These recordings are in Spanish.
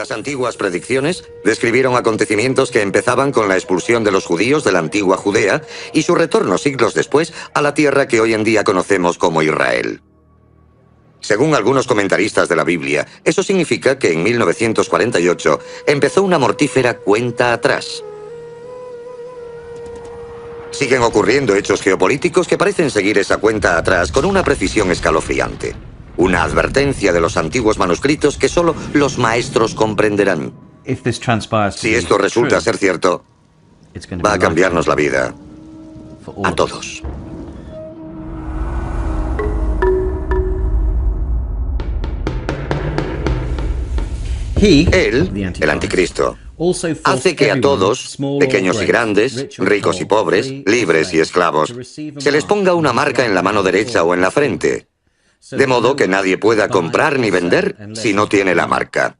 Las antiguas predicciones describieron acontecimientos que empezaban con la expulsión de los judíos de la antigua Judea y su retorno siglos después a la tierra que hoy en día conocemos como Israel. Según algunos comentaristas de la Biblia, eso significa que en 1948 empezó una mortífera cuenta atrás. Siguen ocurriendo hechos geopolíticos que parecen seguir esa cuenta atrás con una precisión escalofriante. Una advertencia de los antiguos manuscritos que solo los maestros comprenderán. Si esto resulta ser cierto, va a cambiarnos la vida a todos. Él, el anticristo, hace que a todos, pequeños y grandes, ricos y pobres, libres y esclavos, se les ponga una marca en la mano derecha o en la frente, de modo que nadie pueda comprar ni vender si no tiene la marca.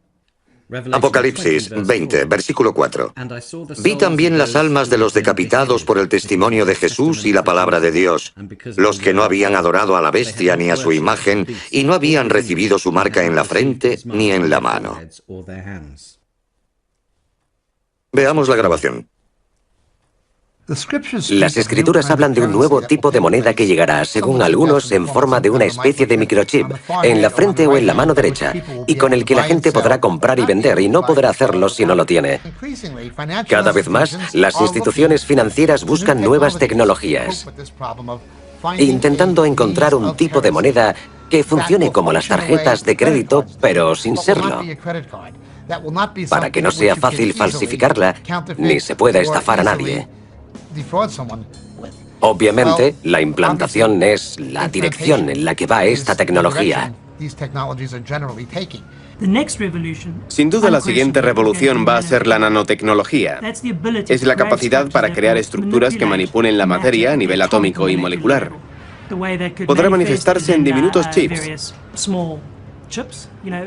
Apocalipsis 20, versículo 4. Vi también las almas de los decapitados por el testimonio de Jesús y la palabra de Dios, los que no habían adorado a la bestia ni a su imagen y no habían recibido su marca en la frente ni en la mano. Veamos la grabación. Las escrituras hablan de un nuevo tipo de moneda que llegará, según algunos, en forma de una especie de microchip, en la frente o en la mano derecha, y con el que la gente podrá comprar y vender, y no podrá hacerlo si no lo tiene. Cada vez más, las instituciones financieras buscan nuevas tecnologías, intentando encontrar un tipo de moneda que funcione como las tarjetas de crédito, pero sin serlo, para que no sea fácil falsificarla, ni se pueda estafar a nadie. Obviamente, la implantación es la dirección en la que va esta tecnología. Sin duda, la siguiente revolución va a ser la nanotecnología. Es la capacidad para crear estructuras que manipulen la materia a nivel atómico y molecular. Podrá manifestarse en diminutos chips.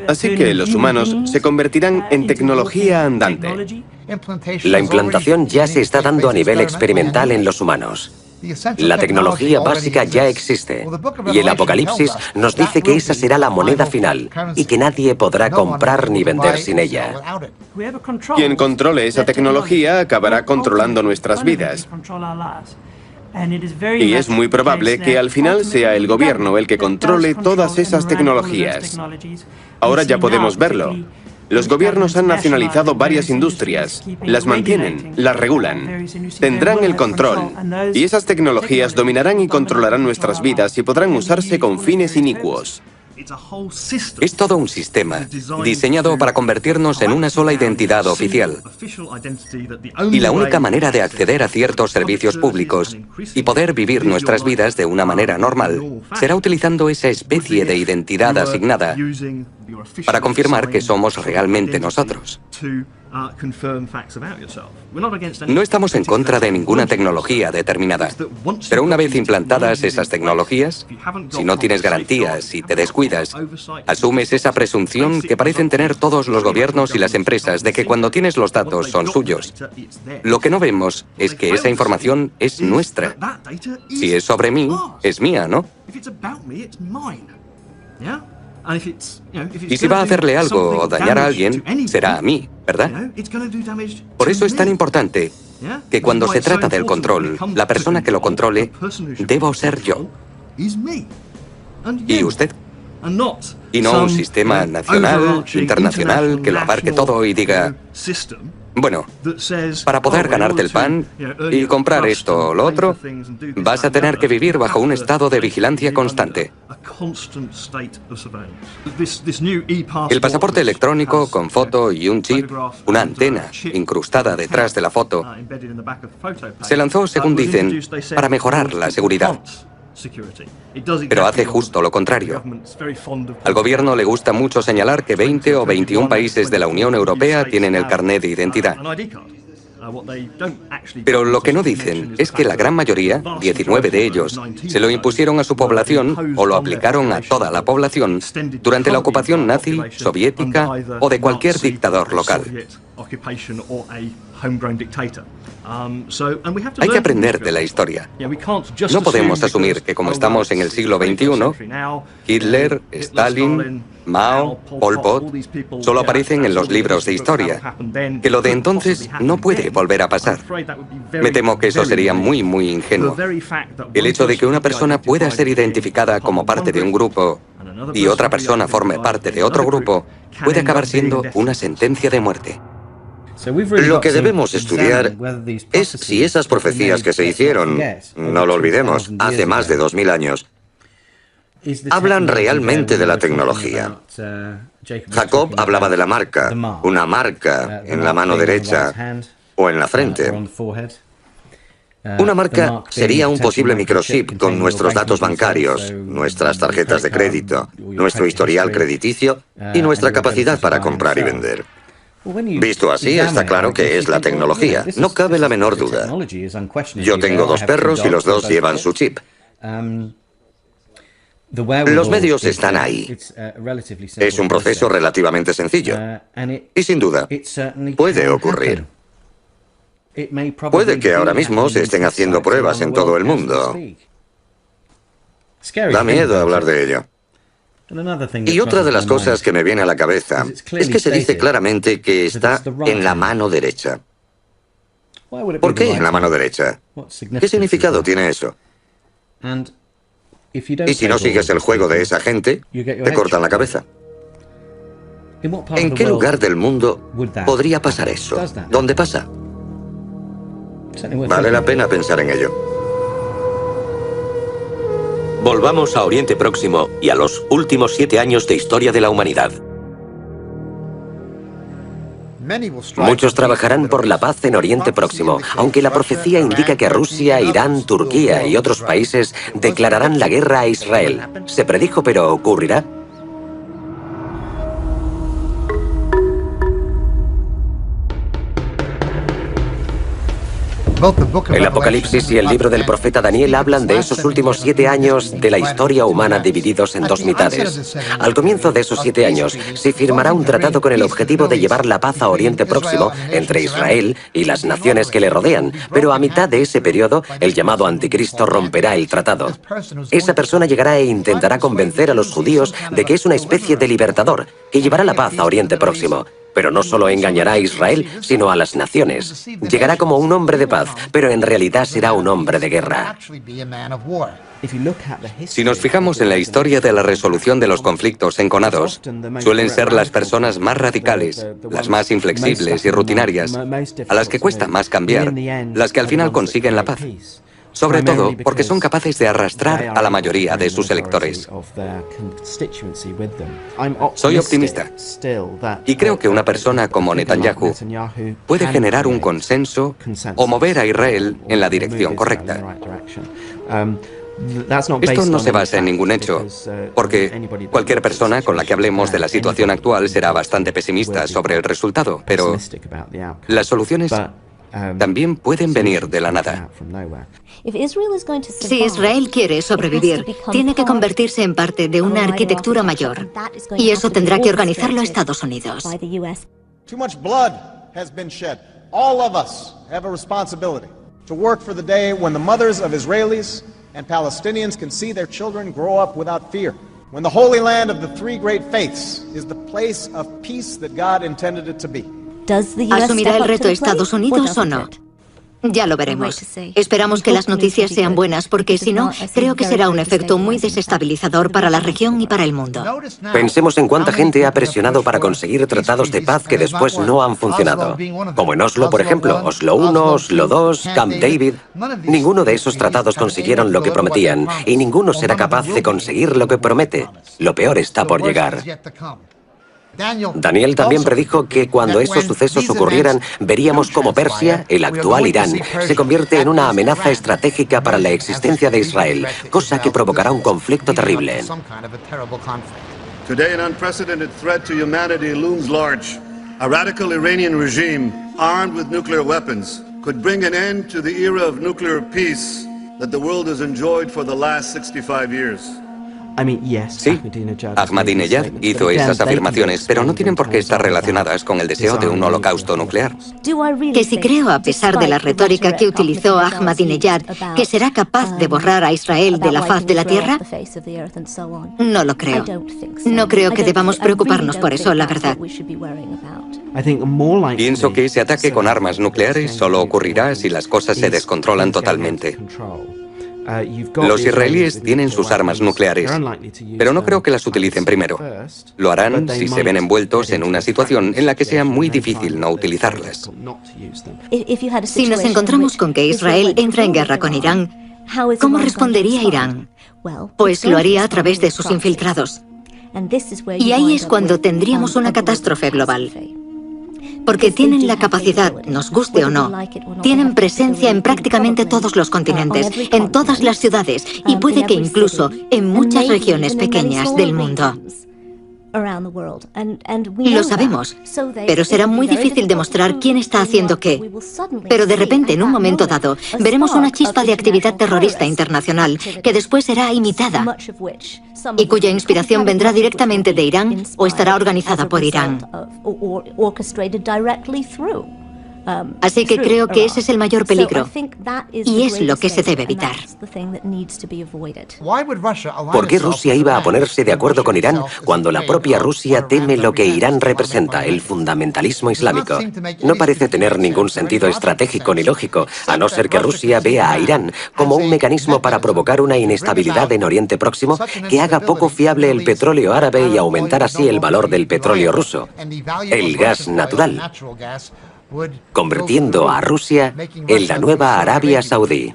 Así que los humanos se convertirán en tecnología andante. La implantación ya se está dando a nivel experimental en los humanos. La tecnología básica ya existe, y el Apocalipsis nos dice que esa será la moneda final, y que nadie podrá comprar ni vender sin ella. Quien controle esa tecnología acabará controlando nuestras vidas. Y es muy probable que al final sea el gobierno el que controle todas esas tecnologías. Ahora ya podemos verlo. Los gobiernos han nacionalizado varias industrias, las mantienen, las regulan, tendrán el control, y esas tecnologías dominarán y controlarán nuestras vidas y podrán usarse con fines inicuos. Es todo un sistema diseñado para convertirnos en una sola identidad oficial. Y la única manera de acceder a ciertos servicios públicos y poder vivir nuestras vidas de una manera normal será utilizando esa especie de identidad asignada para confirmar que somos realmente nosotros. No estamos en contra de ninguna tecnología determinada, pero una vez implantadas esas tecnologías, si no tienes garantías y te descuidas, asumes esa presunción que parecen tener todos los gobiernos y las empresas de que cuando tienes los datos son suyos. Lo que no vemos es que esa información es nuestra. Si es sobre mí, es mía, ¿no? Y si va a hacerle algo o dañar a alguien, será a mí, ¿verdad? Por eso es tan importante que cuando se trata del control, la persona que lo controle debo ser yo. Y usted. Y no un sistema nacional, internacional, que lo abarque todo y diga, bueno, para poder ganarte el pan y comprar esto o lo otro, vas a tener que vivir bajo un estado de vigilancia constante. El pasaporte electrónico con foto y un chip, una antena incrustada detrás de la foto, se lanzó, según dicen, para mejorar la seguridad. Pero hace justo lo contrario. Al gobierno le gusta mucho señalar que 20 o 21 países de la Unión Europea tienen el carné de identidad. Pero lo que no dicen es que la gran mayoría, 19 de ellos, se lo impusieron a su población o lo aplicaron a toda la población durante la ocupación nazi, soviética o de cualquier dictador local. Hay que aprender de la historia. No podemos asumir que como estamos en el siglo XXI, Hitler, Stalin, Mao, Pol Pot, solo aparecen en los libros de historia. Que lo de entonces no puede volver a pasar. Me temo que eso sería muy ingenuo. El hecho de que una persona pueda ser identificada como parte de un grupo y otra persona forme parte de otro grupo puede acabar siendo una sentencia de muerte. Lo que debemos estudiar es si esas profecías que se hicieron, no lo olvidemos, hace más de 2000 años, hablan realmente de la tecnología. Jacob hablaba de la marca, una marca en la mano derecha o en la frente. Una marca sería un posible microchip con nuestros datos bancarios, nuestras tarjetas de crédito, nuestro historial crediticio y nuestra capacidad para comprar y vender. Visto así, está claro que es la tecnología, no cabe la menor duda. Yo tengo 2 perros y los 2 llevan su chip. Los medios están ahí. Es un proceso relativamente sencillo. Y sin duda, puede ocurrir. Puede que ahora mismo se estén haciendo pruebas en todo el mundo. Da miedo hablar de ello. Y otra de las cosas que me viene a la cabeza es que se dice claramente que está en la mano derecha. ¿Por qué en la mano derecha? ¿Qué significado tiene eso? Y si no sigues el juego de esa gente, te cortan la cabeza. ¿En qué lugar del mundo podría pasar eso? ¿Dónde pasa? Vale la pena pensar en ello. Volvamos a Oriente Próximo y a los últimos 7 años de historia de la humanidad. Muchos trabajarán por la paz en Oriente Próximo, aunque la profecía indica que Rusia, Irán, Turquía y otros países declararán la guerra a Israel. Se predijo, pero ¿ocurrirá? El Apocalipsis y el libro del profeta Daniel hablan de esos últimos 7 años de la historia humana divididos en 2 mitades. Al comienzo de esos 7 años se firmará un tratado con el objetivo de llevar la paz a Oriente Próximo entre Israel y las naciones que le rodean, pero a mitad de ese periodo el llamado anticristo romperá el tratado. Esa persona llegará e intentará convencer a los judíos de que es una especie de libertador que llevará la paz a Oriente Próximo. Pero no solo engañará a Israel, sino a las naciones. Llegará como un hombre de paz, pero en realidad será un hombre de guerra. Si nos fijamos en la historia de la resolución de los conflictos enconados, suelen ser las personas más radicales, las más inflexibles y rutinarias, a las que cuesta más cambiar, las que al final consiguen la paz. Sobre todo porque son capaces de arrastrar a la mayoría de sus electores. Soy optimista y creo que una persona como Netanyahu puede generar un consenso o mover a Israel en la dirección correcta. Esto no se basa en ningún hecho, porque cualquier persona con la que hablemos de la situación actual será bastante pesimista sobre el resultado, pero las soluciones también pueden venir de la nada. Si Israel quiere sobrevivir, tiene que convertirse en parte de una arquitectura mayor. Y eso tendrá que organizarlo Estados Unidos. Too much blood has been shed. All of us have a responsibility to work for the day when the mothers of Israelis and Palestinians can see their children grow up without fear. When the Holy Land of the 3 great faiths is the place of peace that God intended it to be. ¿Asumirá el reto Estados Unidos o no? Ya lo veremos. Esperamos que las noticias sean buenas, porque si no, creo que será un efecto muy desestabilizador para la región y para el mundo. Pensemos en cuánta gente ha presionado para conseguir tratados de paz que después no han funcionado. Como en Oslo, por ejemplo, Oslo I, Oslo II, Camp David. Ninguno de esos tratados consiguieron lo que prometían, y ninguno será capaz de conseguir lo que promete. Lo peor está por llegar. Daniel también predijo que cuando esos sucesos ocurrieran, veríamos cómo Persia, el actual Irán, se convierte en una amenaza estratégica para la existencia de Israel, cosa que provocará un conflicto terrible. Today an unprecedented threat to humanity looms large. A radical Iranian regime armed with nuclear weapons could bring an end to the era of nuclear peace that the world has enjoyed for the last 65 years. Sí, Ahmadinejad hizo esas afirmaciones, pero no tienen por qué estar relacionadas con el deseo de un holocausto nuclear. Que si creo, a pesar de la retórica que utilizó Ahmadinejad, que será capaz de borrar a Israel de la faz de la tierra, no lo creo. No creo que debamos preocuparnos por eso, la verdad. Pienso que ese ataque con armas nucleares solo ocurrirá si las cosas se descontrolan totalmente. Los israelíes tienen sus armas nucleares, pero no creo que las utilicen primero. Lo harán si se ven envueltos en una situación en la que sea muy difícil no utilizarlas. Si nos encontramos con que Israel entra en guerra con Irán, ¿cómo respondería Irán? Pues lo haría a través de sus infiltrados. Y ahí es cuando tendríamos una catástrofe global. Porque tienen la capacidad, nos guste o no, tienen presencia en prácticamente todos los continentes, en todas las ciudades y puede que incluso en muchas regiones pequeñas del mundo. Lo sabemos, pero será muy difícil demostrar quién está haciendo qué. Pero de repente, en un momento dado, veremos una chispa de actividad terrorista internacional que después será imitada y cuya inspiración vendrá directamente de Irán o estará organizada por Irán. Así que creo que ese es el mayor peligro y es lo que se debe evitar. ¿Por qué Rusia iba a ponerse de acuerdo con Irán cuando la propia Rusia teme lo que Irán representa, el fundamentalismo islámico? No parece tener ningún sentido estratégico ni lógico, a no ser que Rusia vea a Irán como un mecanismo para provocar una inestabilidad en Oriente Próximo que haga poco fiable el petróleo árabe y aumentar así el valor del petróleo ruso, el gas natural, convirtiendo a Rusia en la nueva Arabia Saudí.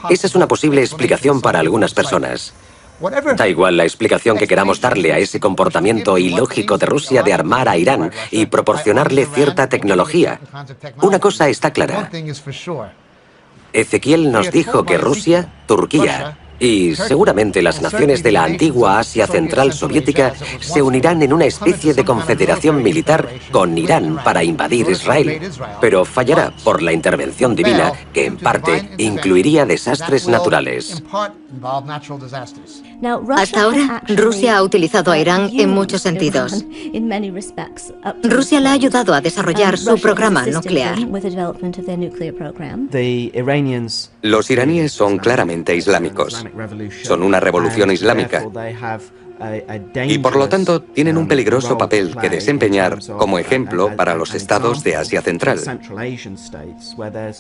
Esa es una posible explicación para algunas personas. Da igual la explicación que queramos darle a ese comportamiento ilógico de Rusia de armar a Irán y proporcionarle cierta tecnología. Una cosa está clara. Ezequiel nos dijo que Rusia, Turquía y seguramente las naciones de la antigua Asia Central Soviética se unirán en una especie de confederación militar con Irán para invadir Israel, pero fallará por la intervención divina que en parte incluiría desastres naturales. Hasta ahora, Rusia ha utilizado a Irán en muchos sentidos. Rusia le ha ayudado a desarrollar su programa nuclear. Los iraníes son claramente islámicos. Son una revolución islámica. Y por lo tanto tienen un peligroso papel que desempeñar como ejemplo para los estados de Asia Central,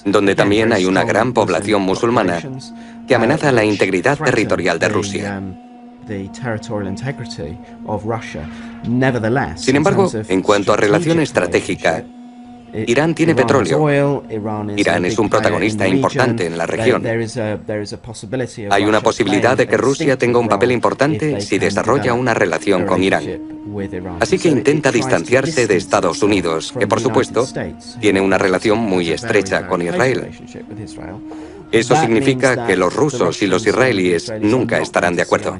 donde también hay una gran población musulmana que amenaza la integridad territorial de Rusia. Sin embargo, en cuanto a relación estratégica, Irán tiene petróleo. Irán es un protagonista importante en la región. Hay una posibilidad de que Rusia tenga un papel importante si desarrolla una relación con Irán. Así que intenta distanciarse de Estados Unidos, que por supuesto tiene una relación muy estrecha con Israel. Eso significa que los rusos y los israelíes nunca estarán de acuerdo.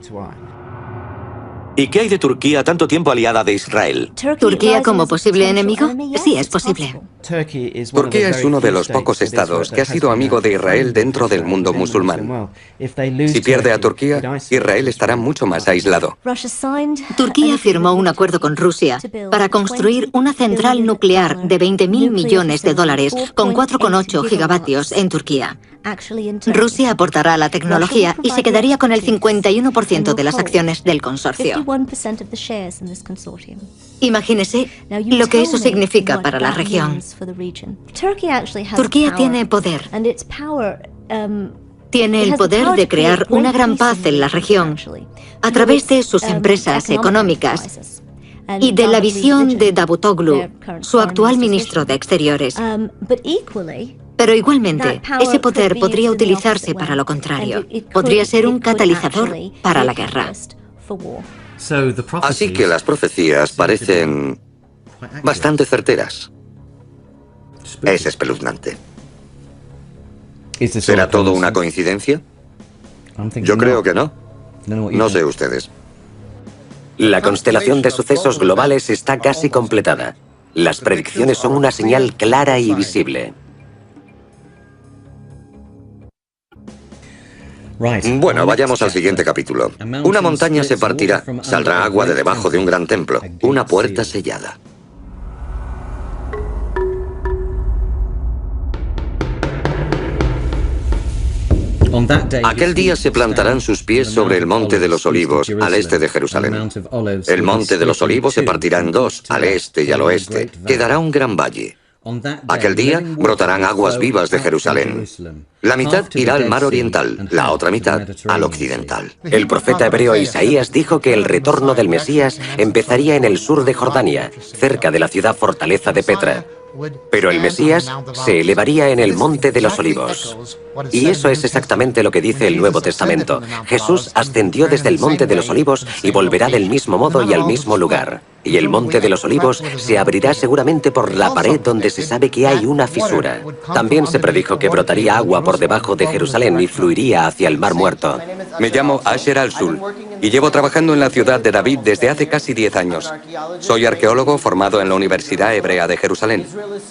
¿Y qué hay de Turquía, tanto tiempo aliada de Israel? ¿Turquía como posible enemigo? Sí, es posible. Turquía es uno de los pocos estados que ha sido amigo de Israel dentro del mundo musulmán. Si pierde a Turquía, Israel estará mucho más aislado. Turquía firmó un acuerdo con Rusia para construir una central nuclear de 20.000 millones de dólares con 4,8 gigavatios en Turquía. Rusia aportará la tecnología y se quedaría con el 51% de las acciones del consorcio. Imagínese lo que eso significa para la región. Turquía tiene poder. Tiene el poder de crear una gran paz en la región a través de sus empresas económicas y de la visión de Davutoglu, su actual ministro de Exteriores. Pero igualmente, ese poder podría utilizarse para lo contrario. Podría ser un catalizador para la guerra. Así que las profecías parecen bastante certeras. Es espeluznante. ¿Será todo una coincidencia? Yo creo que no. No sé ustedes. La constelación de sucesos globales está casi completada. Las predicciones son una señal clara y visible. Bueno, vayamos al siguiente capítulo. Una montaña se partirá, saldrá agua de debajo de un gran templo, una puerta sellada. Aquel día se plantarán sus pies sobre el Monte de los Olivos, al este de Jerusalén. El Monte de los Olivos se partirá en dos, al este y al oeste. Quedará un gran valle. Aquel día brotarán aguas vivas de Jerusalén. La mitad irá al mar oriental, la otra mitad al occidental. El profeta hebreo Isaías dijo que el retorno del Mesías empezaría en el sur de Jordania, cerca de la ciudad fortaleza de Petra. Pero el Mesías se elevaría en el Monte de los Olivos. Y eso es exactamente lo que dice el Nuevo Testamento. Jesús ascendió desde el Monte de los Olivos y volverá del mismo modo y al mismo lugar. Y el Monte de los Olivos se abrirá seguramente por la pared donde se sabe que hay una fisura. También se predijo que brotaría agua por debajo de Jerusalén y fluiría hacia el Mar Muerto. Me llamo Asher Al-Sul y llevo trabajando en la ciudad de David desde hace casi 10 años. Soy arqueólogo formado en la Universidad Hebrea de Jerusalén.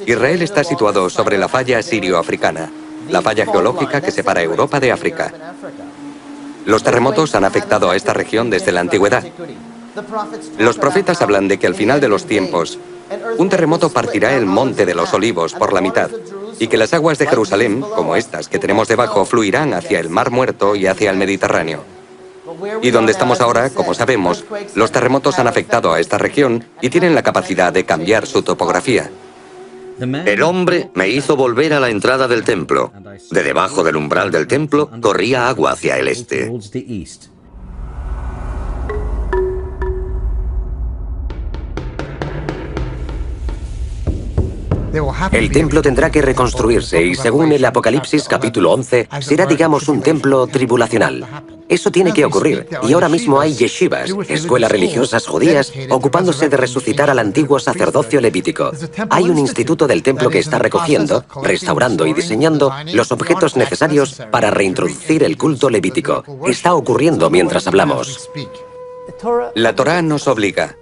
Israel está situado sobre la falla sirio-africana, la falla geológica que separa Europa de África. Los terremotos han afectado a esta región desde la antigüedad. Los profetas hablan de que al final de los tiempos, un terremoto partirá el Monte de los Olivos por la mitad y que las aguas de Jerusalén, como estas que tenemos debajo, fluirán hacia el Mar Muerto y hacia el Mediterráneo. Y donde estamos ahora, como sabemos, los terremotos han afectado a esta región y tienen la capacidad de cambiar su topografía. El hombre me hizo volver a la entrada del templo. De debajo del umbral del templo corría agua hacia el este. El templo tendrá que reconstruirse y según el Apocalipsis capítulo 11, será digamos un templo tribulacional. Eso tiene que ocurrir y ahora mismo hay yeshivas, escuelas religiosas judías, ocupándose de resucitar al antiguo sacerdocio levítico. Hay un instituto del templo que está recogiendo, restaurando y diseñando los objetos necesarios para reintroducir el culto levítico. Está ocurriendo mientras hablamos. La Torá nos obliga.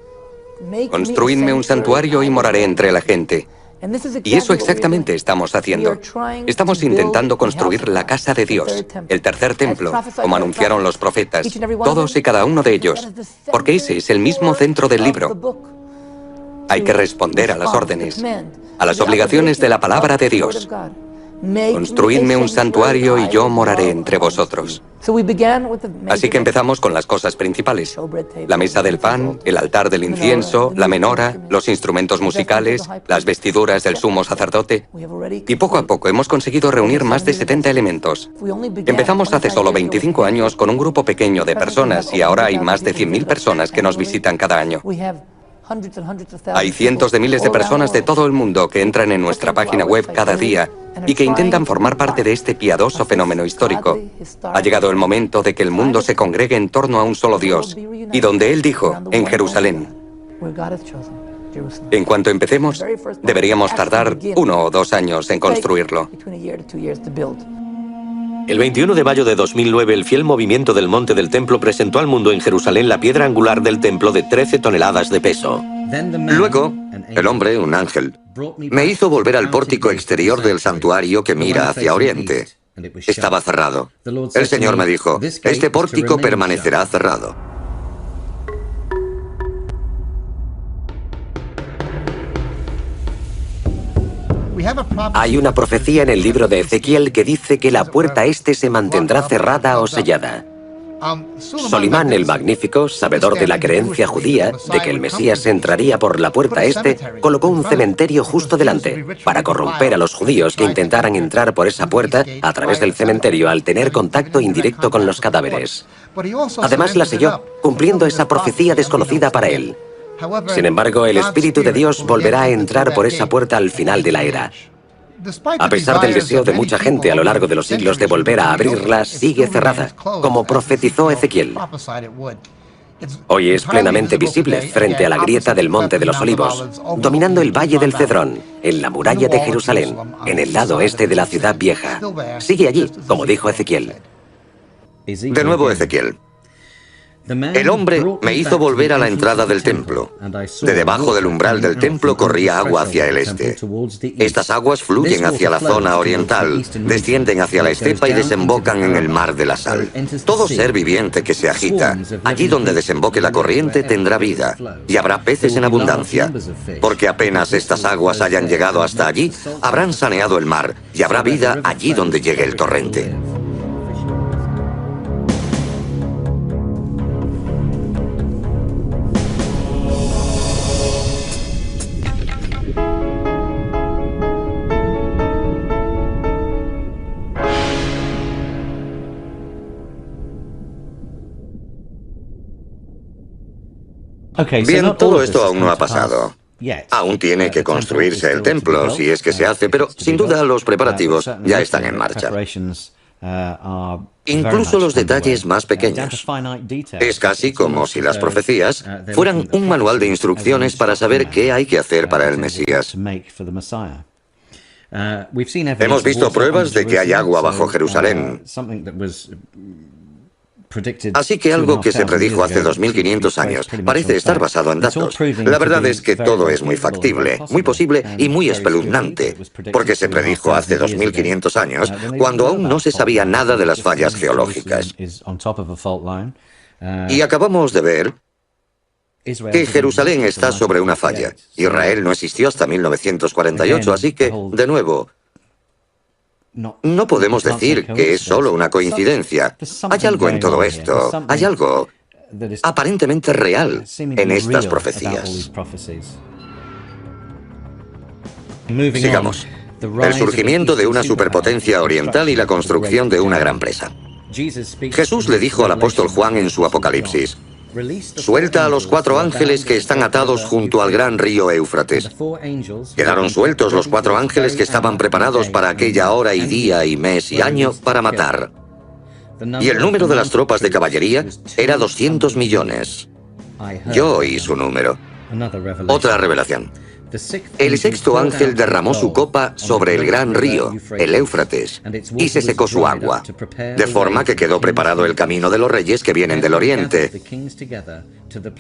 Construidme un santuario y moraré entre la gente. Y eso exactamente estamos haciendo. Estamos intentando construir la casa de Dios, el tercer templo, como anunciaron los profetas, todos y cada uno de ellos, porque ese es el mismo centro del libro. Hay que responder a las órdenes, a las obligaciones de la palabra de Dios. Construidme un santuario y yo moraré entre vosotros. Así que empezamos con las cosas principales. La mesa del pan, el altar del incienso, la menora, los instrumentos musicales, las vestiduras del sumo sacerdote. Y poco a poco hemos conseguido reunir más de 70 elementos. Empezamos hace solo 25 años con un grupo pequeño de personas y ahora hay más de 100.000 personas que nos visitan cada año. Hay cientos de miles de personas de todo el mundo que entran en nuestra página web cada día y que intentan formar parte de este piadoso fenómeno histórico. Ha llegado el momento de que el mundo se congregue en torno a un solo Dios, y donde Él dijo, en Jerusalén. En cuanto empecemos, deberíamos tardar 1 o 2 años en construirlo. El 21 de mayo de 2009, el fiel movimiento del Monte del Templo presentó al mundo en Jerusalén la piedra angular del templo de 13 toneladas de peso. Luego, el hombre, un ángel, me hizo volver al pórtico exterior del santuario que mira hacia oriente. Estaba cerrado. El Señor me dijo, este pórtico permanecerá cerrado. Hay una profecía en el libro de Ezequiel que dice que la puerta este se mantendrá cerrada o sellada. Solimán el Magnífico, sabedor de la creencia judía de que el Mesías entraría por la puerta este, colocó un cementerio justo delante, para corromper a los judíos que intentaran entrar por esa puerta a través del cementerio al tener contacto indirecto con los cadáveres. Además la selló, cumpliendo esa profecía desconocida para él. Sin embargo, el Espíritu de Dios volverá a entrar por esa puerta al final de la era. A pesar del deseo de mucha gente a lo largo de los siglos de volver a abrirla, sigue cerrada, como profetizó Ezequiel. Hoy es plenamente visible frente a la grieta del Monte de los Olivos, dominando el Valle del Cedrón, en la muralla de Jerusalén, en el lado este de la ciudad vieja. Sigue allí, como dijo Ezequiel. De nuevo Ezequiel. El hombre me hizo volver a la entrada del templo. De debajo del umbral del templo corría agua hacia el este. Estas aguas fluyen hacia la zona oriental, descienden hacia la estepa y desembocan en el mar de la sal. Todo ser viviente que se agita, allí donde desemboque la corriente tendrá vida, y habrá peces en abundancia, porque apenas estas aguas hayan llegado hasta allí, habrán saneado el mar, y habrá vida allí donde llegue el torrente. Bien, todo esto aún no ha pasado. Aún tiene que construirse el templo, si es que se hace, pero sin duda los preparativos ya están en marcha. Incluso los detalles más pequeños. Es casi como si las profecías fueran un manual de instrucciones para saber qué hay que hacer para el Mesías. Hemos visto pruebas de que hay agua bajo Jerusalén. Así que algo que se predijo hace 2500 años parece estar basado en datos. La verdad es que todo es muy factible, muy posible y muy espeluznante, porque se predijo hace 2500 años, cuando aún no se sabía nada de las fallas geológicas. Y acabamos de ver que Jerusalén está sobre una falla. Israel no existió hasta 1948, así que, de nuevo, no podemos decir que es solo una coincidencia. Hay algo en todo esto. Hay algo aparentemente real en estas profecías. Sigamos. El surgimiento de una superpotencia oriental y la construcción de una gran presa. Jesús le dijo al apóstol Juan en su Apocalipsis: suelta a los 4 ángeles que están atados junto al gran río Éufrates. Quedaron sueltos los 4 ángeles que estaban preparados para aquella hora y día y mes y año para matar. Y el número de las tropas de caballería era 200 millones. Yo oí su número. Otra revelación. El 6º ángel derramó su copa sobre el gran río, el Éufrates, y se secó su agua, de forma que quedó preparado el camino de los reyes que vienen del oriente,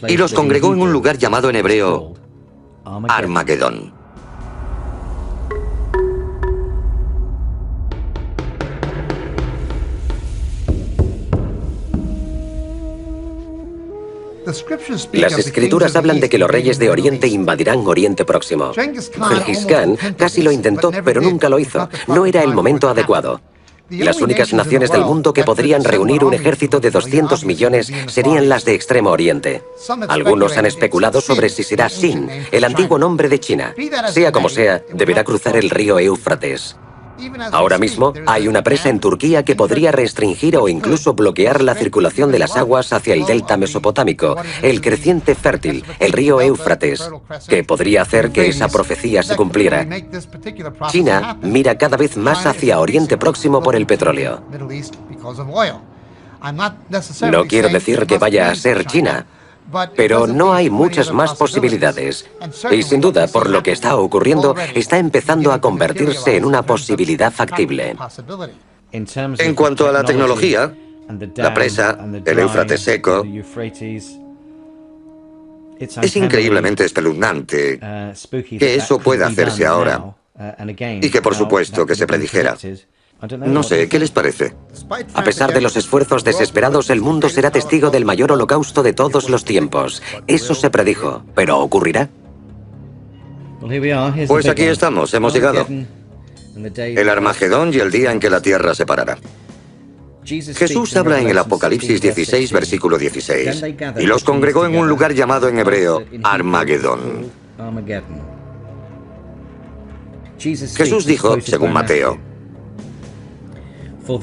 y los congregó en un lugar llamado en hebreo Armagedón. Las escrituras hablan de que los reyes de Oriente invadirán Oriente Próximo. Gengis Khan casi lo intentó, pero nunca lo hizo. No era el momento adecuado. Las únicas naciones del mundo que podrían reunir un ejército de 200 millones serían las de Extremo Oriente. Algunos han especulado sobre si será Xin, el antiguo nombre de China. Sea como sea, deberá cruzar el río Éufrates. Ahora mismo hay una presa en Turquía que podría restringir o incluso bloquear la circulación de las aguas hacia el delta mesopotámico, el creciente fértil, el río Éufrates, que podría hacer que esa profecía se cumpliera. China mira cada vez más hacia Oriente Próximo por el petróleo. No quiero decir que vaya a ser China, pero no hay muchas más posibilidades. Y sin duda, por lo que está ocurriendo, está empezando a convertirse en una posibilidad factible. En cuanto a la tecnología, la presa, el Éufrates seco, es increíblemente espeluznante que eso pueda hacerse ahora y que por supuesto que se predijera. No sé, ¿qué les parece? A pesar de los esfuerzos desesperados, el mundo será testigo del mayor holocausto de todos los tiempos. Eso se predijo, pero ¿ocurrirá? Pues aquí estamos, hemos llegado. El Armagedón y el día en que la tierra se parará. Jesús habla en el Apocalipsis 16, versículo 16, y los congregó en un lugar llamado en hebreo Armagedón. Jesús dijo, según Mateo,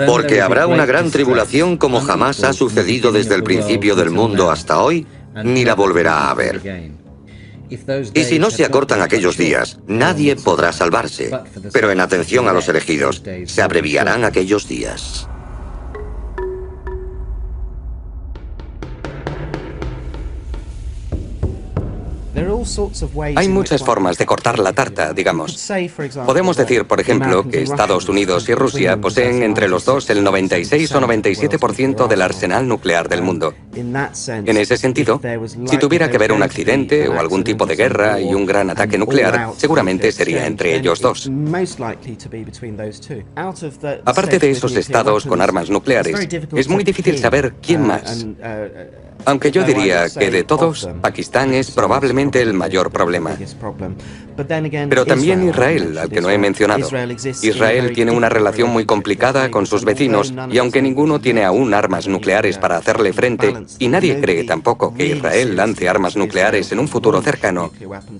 porque habrá una gran tribulación como jamás ha sucedido desde el principio del mundo hasta hoy, ni la volverá a haber. Y si no se acortan aquellos días, nadie podrá salvarse. Pero en atención a los elegidos, se abreviarán aquellos días. Hay muchas formas de cortar la tarta, digamos. Podemos decir, por ejemplo, que Estados Unidos y Rusia poseen entre los dos el 96 o 97% del arsenal nuclear del mundo. En ese sentido, si tuviera que haber un accidente o algún tipo de guerra y un gran ataque nuclear, seguramente sería entre ellos dos. Aparte de esos estados con armas nucleares, es muy difícil saber quién más. Aunque yo diría que de todos, Pakistán es probablemente el mayor problema. Pero también Israel, al que no he mencionado. Israel tiene una relación muy complicada con sus vecinos y aunque ninguno tiene aún armas nucleares para hacerle frente, y nadie cree tampoco que Israel lance armas nucleares en un futuro cercano,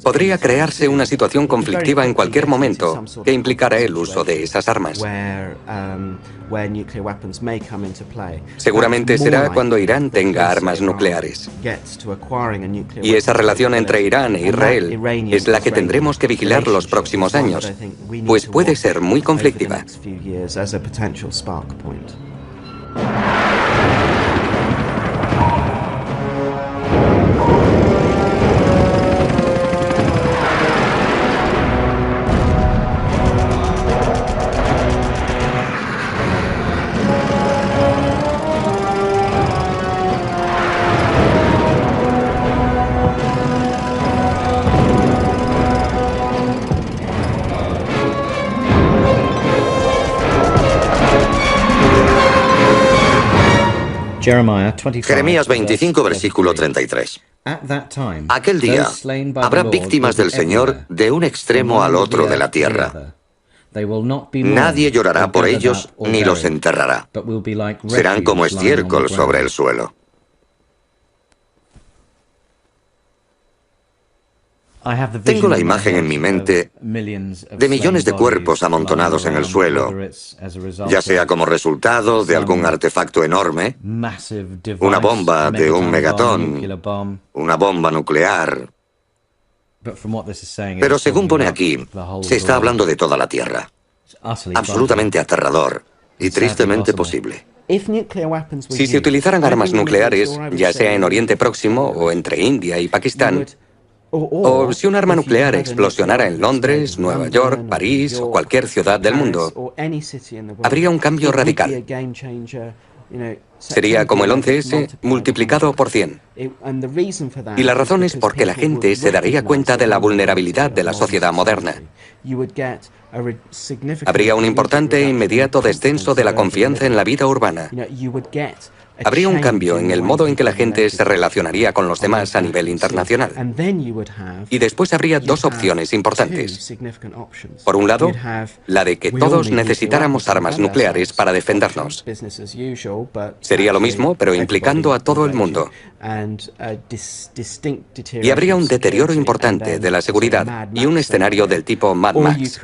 podría crearse una situación conflictiva en cualquier momento que implicara el uso de esas armas. Seguramente será cuando Irán tenga armas nucleares. Y esa relación entre Irán e Israel es la que tendremos que vigilar los próximos años, pues puede ser muy conflictiva. Jeremías 25, versículo 33. Aquel día habrá víctimas del Señor de un extremo al otro de la tierra. Nadie llorará por ellos ni los enterrará. Serán como estiércol sobre el suelo. Tengo la imagen en mi mente de millones de cuerpos amontonados en el suelo, ya sea como resultado de algún artefacto enorme, una bomba de un megatón, una bomba nuclear. Pero según pone aquí, se está hablando de toda la Tierra. Absolutamente aterrador y tristemente posible. Si se utilizaran armas nucleares, ya sea en Oriente Próximo o entre India y Pakistán, o si un arma nuclear explosionara en Londres, Nueva York, París o cualquier ciudad del mundo, habría un cambio radical. Sería como el 11S multiplicado por 100. Y la razón es porque la gente se daría cuenta de la vulnerabilidad de la sociedad moderna. Habría un importante e inmediato descenso de la confianza en la vida urbana. Habría un cambio en el modo en que la gente se relacionaría con los demás a nivel internacional. Y después habría dos opciones importantes. Por un lado, la de que todos necesitáramos armas nucleares para defendernos. Sería lo mismo, pero implicando a todo el mundo. Y habría un deterioro importante de la seguridad y un escenario del tipo Mad Max.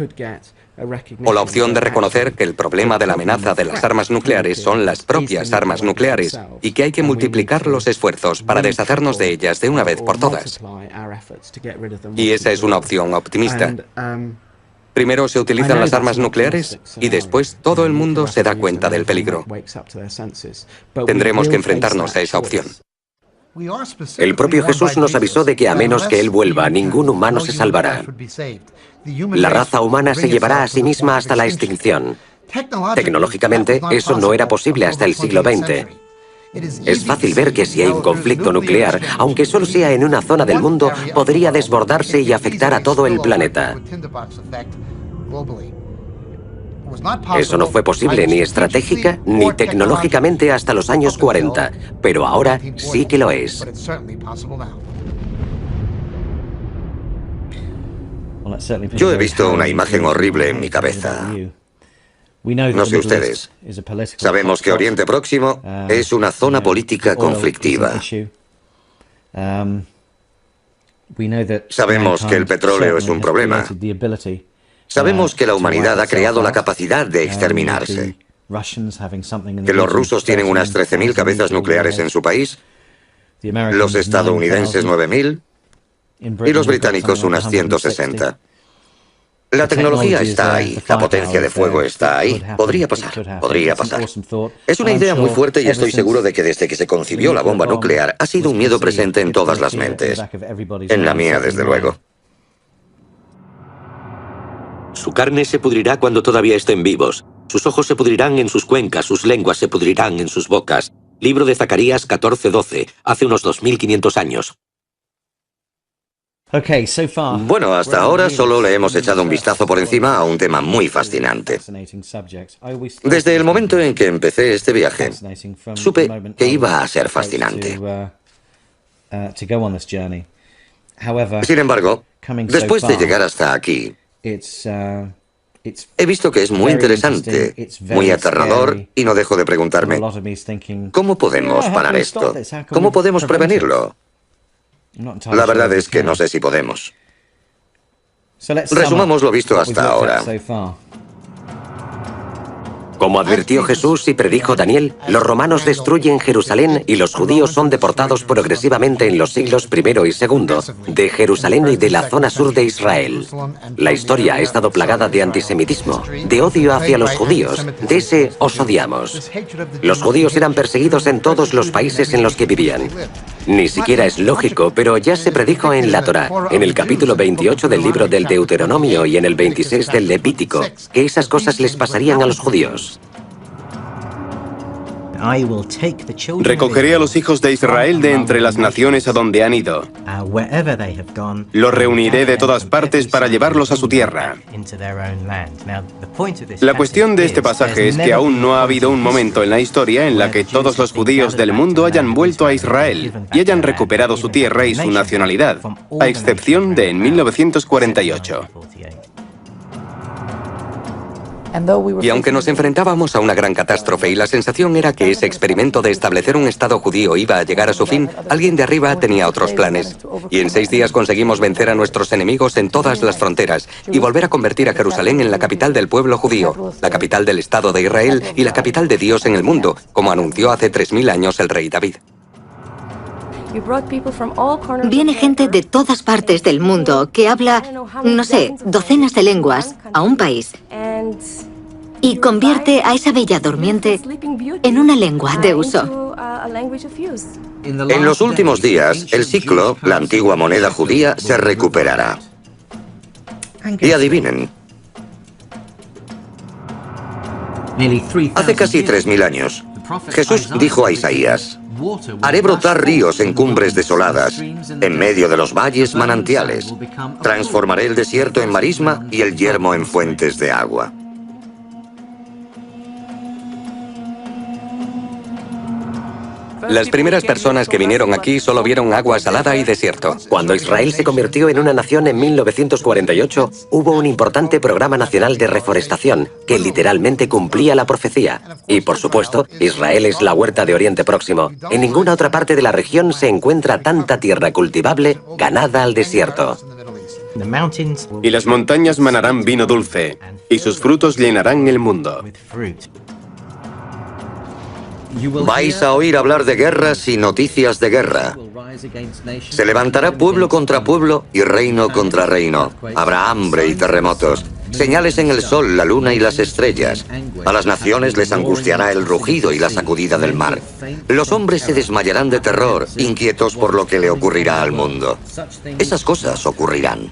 O la opción de reconocer que el problema de la amenaza de las armas nucleares son las propias armas nucleares y que hay que multiplicar los esfuerzos para deshacernos de ellas de una vez por todas. Y esa es una opción optimista. Primero se utilizan las armas nucleares y después todo el mundo se da cuenta del peligro. Tendremos que enfrentarnos a esa opción. El propio Jesús nos avisó de que a menos que Él vuelva, ningún humano se salvará. La raza humana se llevará a sí misma hasta la extinción. Tecnológicamente, eso no era posible hasta el siglo XX. Es fácil ver que si hay un conflicto nuclear, aunque solo sea en una zona del mundo, podría desbordarse y afectar a todo el planeta. Eso no fue posible ni estratégica ni tecnológicamente hasta los años 40, pero ahora sí que lo es. Yo he visto una imagen horrible en mi cabeza. No sé ustedes. Sabemos que Oriente Próximo es una zona política conflictiva. Sabemos que el petróleo es un problema. Sabemos que la humanidad ha creado la capacidad de exterminarse. Que los rusos tienen unas 13.000 cabezas nucleares en su país, los estadounidenses 9.000 y los británicos unas 160. La tecnología está ahí, la potencia de fuego está ahí. Podría pasar, podría pasar. Es una idea muy fuerte y estoy seguro de que desde que se concibió la bomba nuclear ha sido un miedo presente en todas las mentes. En la mía, desde luego. Su carne se pudrirá cuando todavía estén vivos. Sus ojos se pudrirán en sus cuencas, sus lenguas se pudrirán en sus bocas. Libro de Zacarías 14:12, hace unos 2500 años. Bueno, hasta ahora solo le hemos echado un vistazo por encima a un tema muy fascinante. Desde el momento en que empecé este viaje, supe que iba a ser fascinante. Sin embargo, después de llegar hasta aquí, he visto que es muy interesante, muy aterrador, y no dejo de preguntarme, ¿cómo podemos parar esto? ¿Cómo podemos prevenirlo? La verdad es que no sé si podemos. Resumamos lo visto hasta ahora. Como advirtió Jesús y predijo Daniel, los romanos destruyen Jerusalén y los judíos son deportados progresivamente en los siglos I y II de Jerusalén y de la zona sur de Israel. La historia ha estado plagada de antisemitismo, de odio hacia los judíos, de ese os odiamos. Los judíos eran perseguidos en todos los países en los que vivían. Ni siquiera es lógico, pero ya se predijo en la Torá, en el capítulo 28 del libro del Deuteronomio y en el 26 del Levítico, que esas cosas les pasarían a los judíos. Recogeré a los hijos de Israel de entre las naciones a donde han ido. Los reuniré de todas partes para llevarlos a su tierra. La cuestión de este pasaje es que aún no ha habido un momento en la historia en la que todos los judíos del mundo hayan vuelto a Israel y hayan recuperado su tierra y su nacionalidad, a excepción de en 1948. Y aunque nos enfrentábamos a una gran catástrofe y la sensación era que ese experimento de establecer un Estado judío iba a llegar a su fin, alguien de arriba tenía otros planes. Y en 6 días conseguimos vencer a nuestros enemigos en todas las fronteras y volver a convertir a Jerusalén en la capital del pueblo judío, la capital del Estado de Israel y la capital de Dios en el mundo, como anunció hace 3000 años el rey David. Viene gente de todas partes del mundo que habla, no sé, docenas de lenguas a un país y convierte a esa bella durmiente en una lengua de uso. En los últimos días, el siclo, la antigua moneda judía, se recuperará. Y adivinen. Hace casi 3000 años, Jesús dijo a Isaías: haré brotar ríos en cumbres desoladas, en medio de los valles manantiales. Transformaré el desierto en marisma y el yermo en fuentes de agua. Las primeras personas que vinieron aquí solo vieron agua salada y desierto. Cuando Israel se convirtió en una nación en 1948, hubo un importante programa nacional de reforestación que literalmente cumplía la profecía. Y por supuesto, Israel es la huerta de Oriente Próximo. En ninguna otra parte de la región se encuentra tanta tierra cultivable ganada al desierto. Y las montañas manarán vino dulce, y sus frutos llenarán el mundo. Vais a oír hablar de guerras y noticias de guerra. Se levantará pueblo contra pueblo y reino contra reino. Habrá hambre y terremotos, señales en el sol, la luna y las estrellas. A las naciones les angustiará el rugido y la sacudida del mar. Los hombres se desmayarán de terror, inquietos por lo que le ocurrirá al mundo. Esas cosas ocurrirán.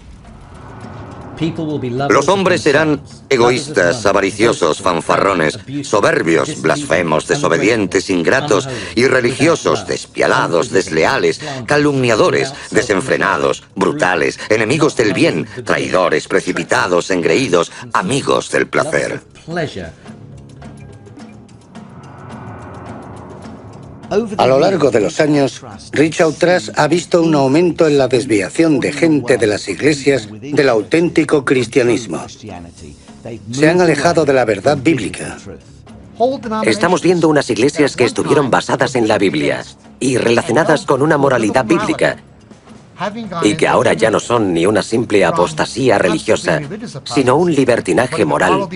Los hombres serán egoístas, avariciosos, fanfarrones, soberbios, blasfemos, desobedientes, ingratos, irreligiosos, despiadados, desleales, calumniadores, desenfrenados, brutales, enemigos del bien, traidores, precipitados, engreídos, amigos del placer. A lo largo de los años, Richard Truss ha visto un aumento en la desviación de gente de las iglesias del auténtico cristianismo. Se han alejado de la verdad bíblica. Estamos viendo unas iglesias que estuvieron basadas en la Biblia y relacionadas con una moralidad bíblica, y que ahora ya no son ni una simple apostasía religiosa, sino un libertinaje moral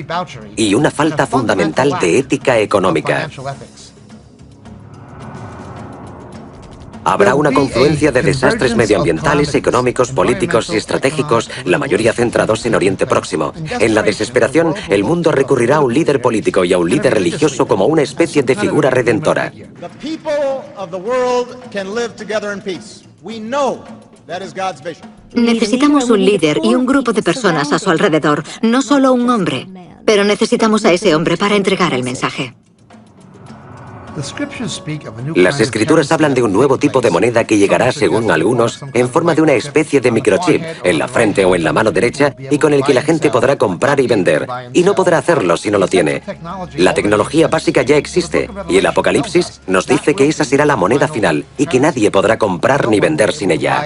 y una falta fundamental de ética económica. Habrá una confluencia de desastres medioambientales, económicos, políticos y estratégicos, la mayoría centrados en Oriente Próximo. En la desesperación, el mundo recurrirá a un líder político y a un líder religioso como una especie de figura redentora. Necesitamos un líder y un grupo de personas a su alrededor, no solo un hombre. Pero necesitamos a ese hombre para entregar el mensaje. Las escrituras hablan de un nuevo tipo de moneda que llegará, según algunos, en forma de una especie de microchip, en la frente o en la mano derecha, y con el que la gente podrá comprar y vender. Y no podrá hacerlo si no lo tiene. La tecnología básica ya existe, y el Apocalipsis nos dice que esa será la moneda final, y que nadie podrá comprar ni vender sin ella.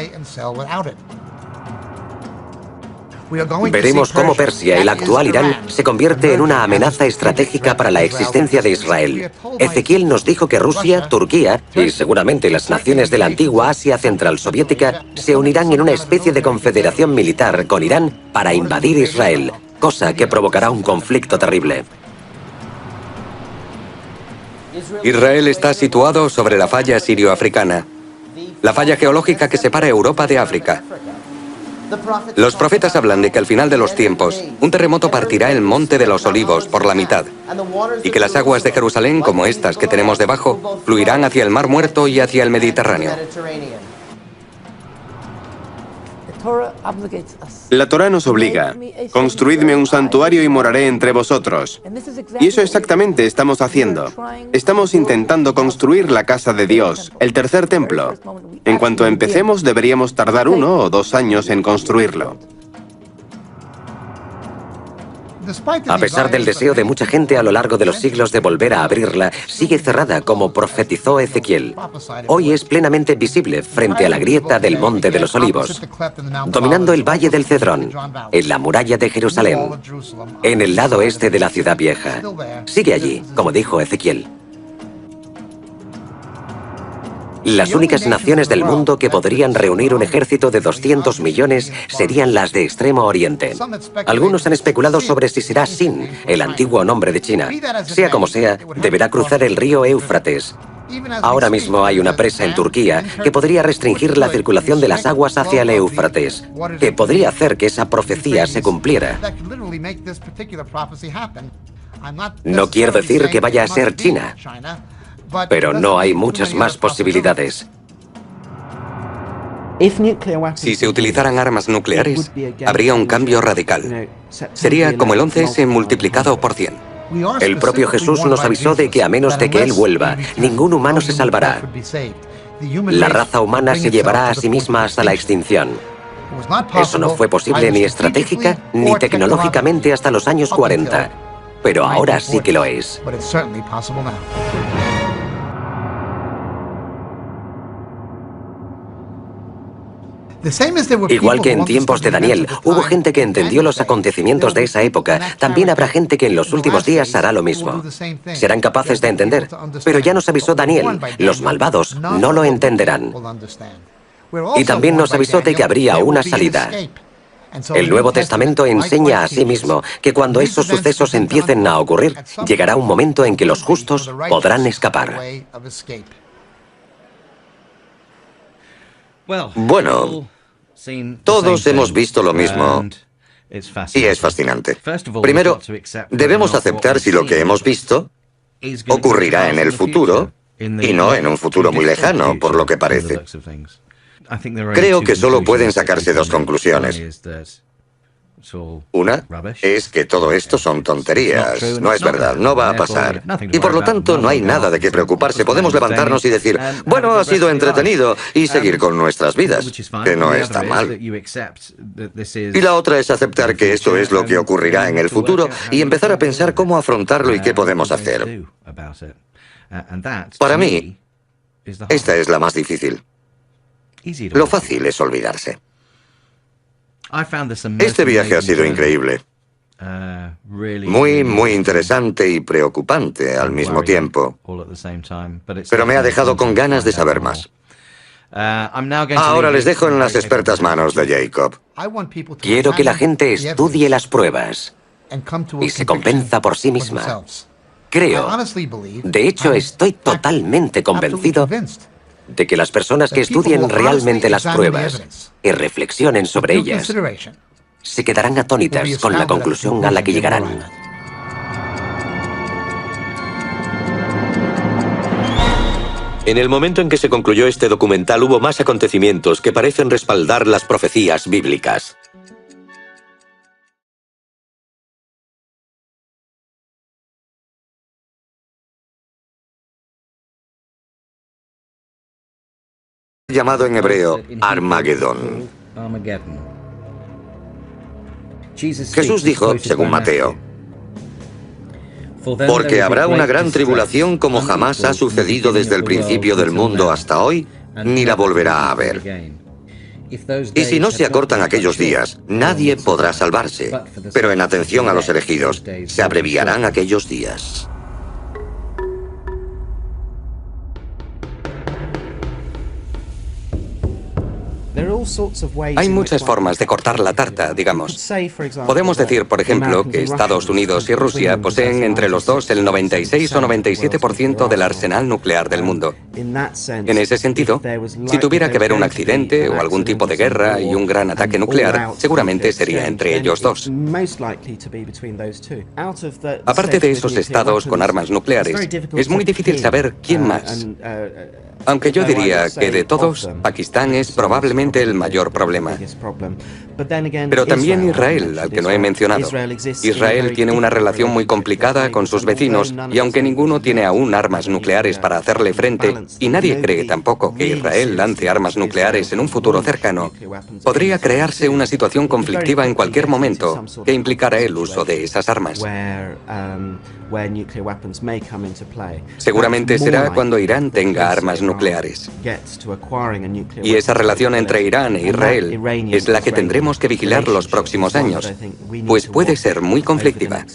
Veremos cómo Persia, el actual Irán, se convierte en una amenaza estratégica para la existencia de Israel. Ezequiel nos dijo que Rusia, Turquía y seguramente las naciones de la antigua Asia Central Soviética se unirán en una especie de confederación militar con Irán para invadir Israel, cosa que provocará un conflicto terrible. Israel está situado sobre la falla sirio-africana, la falla geológica que separa Europa de África. Los profetas hablan de que al final de los tiempos, un terremoto partirá el Monte de los Olivos por la mitad, y que las aguas de Jerusalén, como estas que tenemos debajo, fluirán hacia el Mar Muerto y hacia el Mediterráneo. La Torá nos obliga: construidme un santuario y moraré entre vosotros. Y eso exactamente estamos haciendo. Estamos intentando construir la casa de Dios, el tercer templo. En cuanto empecemos, deberíamos tardar 1 o 2 años en construirlo. A pesar del deseo de mucha gente a lo largo de los siglos de volver a abrirla, sigue cerrada como profetizó Ezequiel. Hoy es plenamente visible frente a la grieta del Monte de los Olivos, dominando el Valle del Cedrón, en la muralla de Jerusalén, en el lado este de la ciudad vieja. Sigue allí, como dijo Ezequiel. Las únicas naciones del mundo que podrían reunir un ejército de 200 millones serían las de Extremo Oriente. Algunos han especulado sobre si será Sin, el antiguo nombre de China. Sea como sea, deberá cruzar el río Éufrates. Ahora mismo hay una presa en Turquía que podría restringir la circulación de las aguas hacia el Éufrates, que podría hacer que esa profecía se cumpliera. No quiero decir que vaya a ser China, pero no hay muchas más posibilidades. Si se utilizaran armas nucleares, habría un cambio radical. Sería como el 11S multiplicado por 100. El propio Jesús nos avisó de que a menos de que Él vuelva, ningún humano se salvará. La raza humana se llevará a sí misma hasta la extinción. Eso no fue posible ni estratégica ni tecnológicamente hasta los años 40, pero ahora sí que lo es. Igual que en tiempos de Daniel, hubo gente que entendió los acontecimientos de esa época, también habrá gente que en los últimos días hará lo mismo. Serán capaces de entender, pero ya nos avisó Daniel, los malvados no lo entenderán. Y también nos avisó de que habría una salida. El Nuevo Testamento enseña a sí mismo que cuando esos sucesos empiecen a ocurrir, llegará un momento en que los justos podrán escapar. Bueno, todos hemos visto lo mismo y es fascinante. Primero, debemos aceptar si lo que hemos visto ocurrirá en el futuro y no en un futuro muy lejano, por lo que parece. Creo que solo pueden sacarse 2 conclusiones. Una es que todo esto son tonterías, no es verdad, no va a pasar. Y por lo tanto no hay nada de qué preocuparse, podemos levantarnos y decir, bueno, ha sido entretenido y seguir con nuestras vidas, que no está mal. Y la otra es aceptar que esto es lo que ocurrirá en el futuro y empezar a pensar cómo afrontarlo y qué podemos hacer. Para mí, esta es la más difícil. Lo fácil es olvidarse. Este viaje ha sido increíble. Muy interesante y preocupante al mismo tiempo. Pero me ha dejado con ganas de saber más. Ahora les dejo en las expertas manos de Jacob. Quiero que la gente estudie las pruebas y se convenza por sí misma. Creo, de hecho estoy totalmente convencido, de que las personas que estudien realmente las pruebas y reflexionen sobre ellas se quedarán atónitas con la conclusión a la que llegarán. En el momento en que se concluyó este documental hubo más acontecimientos que parecen respaldar las profecías bíblicas. Llamado en hebreo Armagedón. Jesús dijo, según Mateo, porque habrá una gran tribulación como jamás ha sucedido desde el principio del mundo hasta hoy, ni la volverá a haber. Y si no se acortan aquellos días, nadie podrá salvarse. Pero en atención a los elegidos, se abreviarán aquellos días. Hay muchas formas de cortar la tarta, digamos. Podemos decir, por ejemplo, que Estados Unidos y Rusia poseen entre los dos el 96 o 97% del arsenal nuclear del mundo. En ese sentido, si tuviera que haber un accidente o algún tipo de guerra y un gran ataque nuclear, seguramente sería entre ellos dos. Aparte de esos estados con armas nucleares, es muy difícil saber quién más. Aunque yo diría que de todos, Pakistán es probablemente el mayor problema. Pero también Israel, al que no he mencionado. Israel tiene una relación muy complicada con sus vecinos y aunque ninguno tiene aún armas nucleares para hacerle frente, y nadie cree tampoco que Israel lance armas nucleares en un futuro cercano, podría crearse una situación conflictiva en cualquier momento que implicara el uso de esas armas. Seguramente será cuando Irán tenga armas nucleares. Y esa relación entre Irán e Israel es la que tendremos que vigilar los próximos años, pues puede ser muy conflictiva.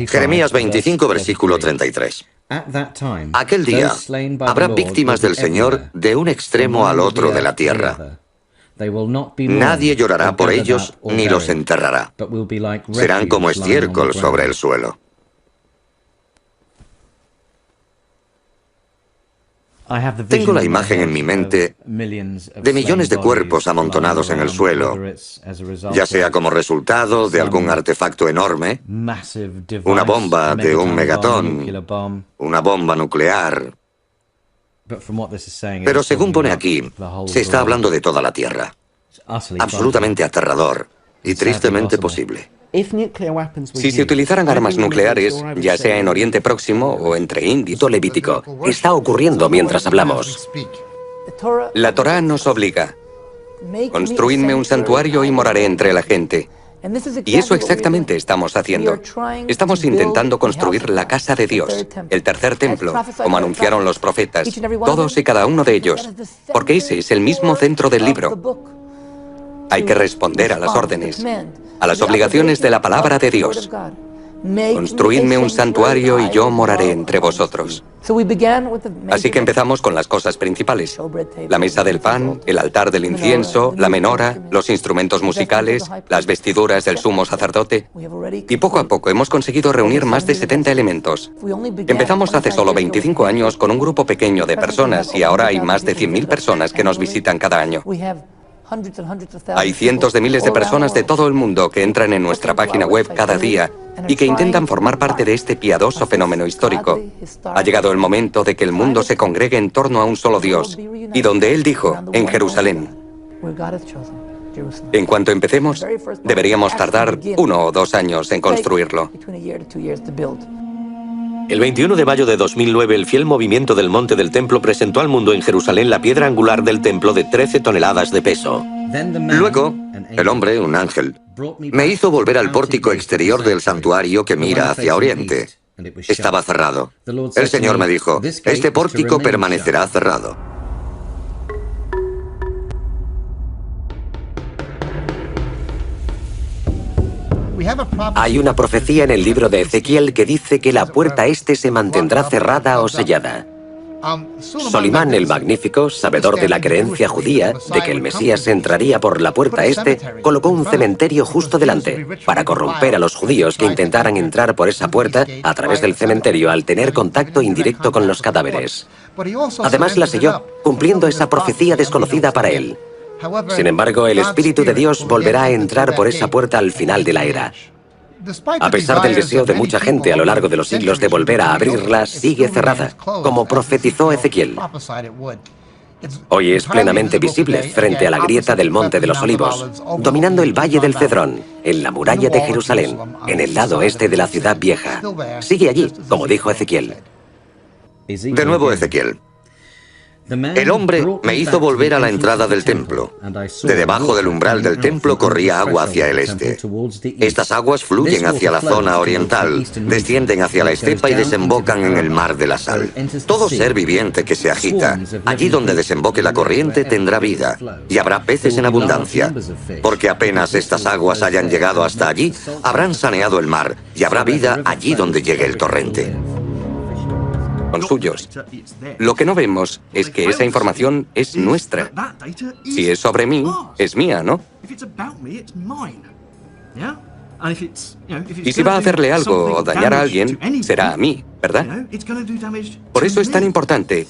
Jeremías 25, versículo 33. Aquel día habrá víctimas del Señor de un extremo al otro de la tierra. Nadie llorará por ellos ni los enterrará. Serán como estiércol sobre el suelo. Tengo la imagen en mi mente de millones de cuerpos amontonados en el suelo, ya sea como resultado de algún artefacto enorme, una bomba de un megatón, una bomba nuclear. Pero según pone aquí, se está hablando de toda la Tierra. Absolutamente aterrador y tristemente posible. Si se utilizaran armas nucleares, ya sea en Oriente Próximo o entre India y Levítico, está ocurriendo mientras hablamos. La Torá nos obliga. Construidme un santuario y moraré entre la gente. Y eso exactamente estamos haciendo. Estamos intentando construir la casa de Dios, el tercer templo, como anunciaron los profetas, todos y cada uno de ellos, porque ese es el mismo centro del libro. Hay que responder a las órdenes, a las obligaciones de la palabra de Dios. Construidme un santuario y yo moraré entre vosotros. Así que empezamos con las cosas principales. La mesa del pan, el altar del incienso, la menora, los instrumentos musicales, las vestiduras del sumo sacerdote. Y poco a poco hemos conseguido reunir más de 70 elementos. Empezamos hace solo 25 años con un grupo pequeño de personas y ahora hay más de 100.000 personas que nos visitan cada año. Hay cientos de miles de personas de todo el mundo que entran en nuestra página web cada día y que intentan formar parte de este piadoso fenómeno histórico. Ha llegado el momento de que el mundo se congregue en torno a un solo Dios, y donde Él dijo, en Jerusalén. En cuanto empecemos, deberíamos tardar 1 o 2 años en construirlo. El 21 de mayo de 2009, el fiel movimiento del Monte del Templo presentó al mundo en Jerusalén la piedra angular del templo de 13 toneladas de peso. Luego, el hombre, un ángel, me hizo volver al pórtico exterior del santuario que mira hacia oriente. Estaba cerrado. El Señor me dijo, este pórtico permanecerá cerrado. Hay una profecía en el libro de Ezequiel que dice que la puerta este se mantendrá cerrada o sellada. Solimán el Magnífico, sabedor de la creencia judía de que el Mesías entraría por la puerta este, colocó un cementerio justo delante, para corromper a los judíos que intentaran entrar por esa puerta a través del cementerio al tener contacto indirecto con los cadáveres. Además la selló, cumpliendo esa profecía desconocida para él. Sin embargo, el Espíritu de Dios volverá a entrar por esa puerta al final de la era. A pesar del deseo de mucha gente a lo largo de los siglos de volver a abrirla, sigue cerrada, como profetizó Ezequiel. Hoy es plenamente visible frente a la grieta del Monte de los Olivos, dominando el Valle del Cedrón, en la muralla de Jerusalén, en el lado este de la ciudad vieja. Sigue allí, como dijo Ezequiel. De nuevo Ezequiel. El hombre me hizo volver a la entrada del templo. De debajo del umbral del templo corría agua hacia el este. Estas aguas fluyen hacia la zona oriental, descienden hacia la estepa y desembocan en el mar de la sal. Todo ser viviente que se agita, allí donde desemboque la corriente tendrá vida, y habrá peces en abundancia, porque apenas estas aguas hayan llegado hasta allí, habrán saneado el mar, y habrá vida allí donde llegue el torrente. Son suyos. Lo que no vemos es que esa información es nuestra. Si es sobre mí, es mía, ¿no? Y si va a hacerle algo o dañar a alguien, será a mí, ¿verdad? Por eso es tan importante